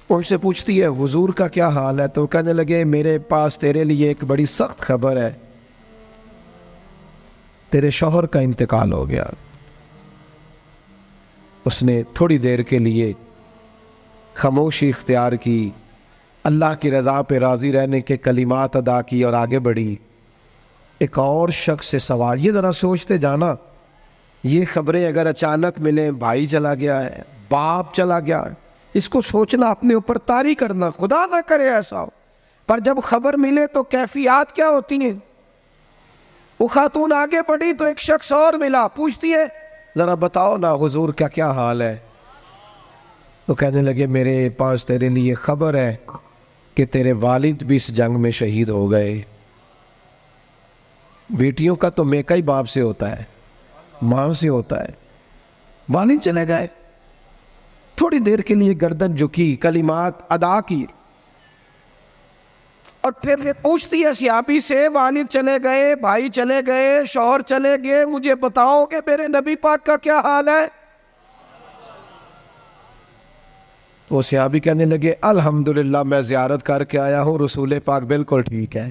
S3: ان سے پوچھتی ہے حضور کا کیا حال ہے. تو کہنے لگے میرے پاس تیرے لیے ایک بڑی سخت خبر ہے, تیرے شوہر کا انتقال ہو گیا. اس نے تھوڑی دیر کے لیے خاموشی اختیار کی, اللہ کی رضا پہ راضی رہنے کے کلمات ادا کی اور آگے بڑھی. ایک اور شخص سے سوال, یہ ذرا سوچتے جانا, یہ خبریں اگر اچانک ملیں, بھائی چلا گیا ہے, باپ چلا گیا ہے, اس کو سوچنا, اپنے اوپر طاری کرنا, خدا نہ کرے ایسا ہو. پر جب خبر ملے تو کیفیات کیا ہوتی ہیں. وہ خاتون آگے بڑھی تو ایک شخص اور ملا, پوچھتی ہے ذرا بتاؤ نا حضور کا کیا حال ہے. تو کہنے لگے میرے پاس تیرے لیے خبر ہے کہ تیرے والد بھی اس جنگ میں شہید ہو گئے. بیٹیوں کا تو میکا ہی باپ سے ہوتا ہے, ماں سے ہوتا ہے. والد چلے گئے. تھوڑی دیر کے لیے گردن جھکی, کلمات ادا کی, اور پھر یہ پوچھتی ہے صحابی سے والد چلے گئے, بھائی چلے گئے, شوہر چلے گئے, مجھے بتاؤ کہ میرے نبی پاک کا کیا حال ہے. تو صحابی کہنے لگے الحمدللہ میں زیارت کر کے آیا ہوں, رسول پاک بالکل ٹھیک ہے.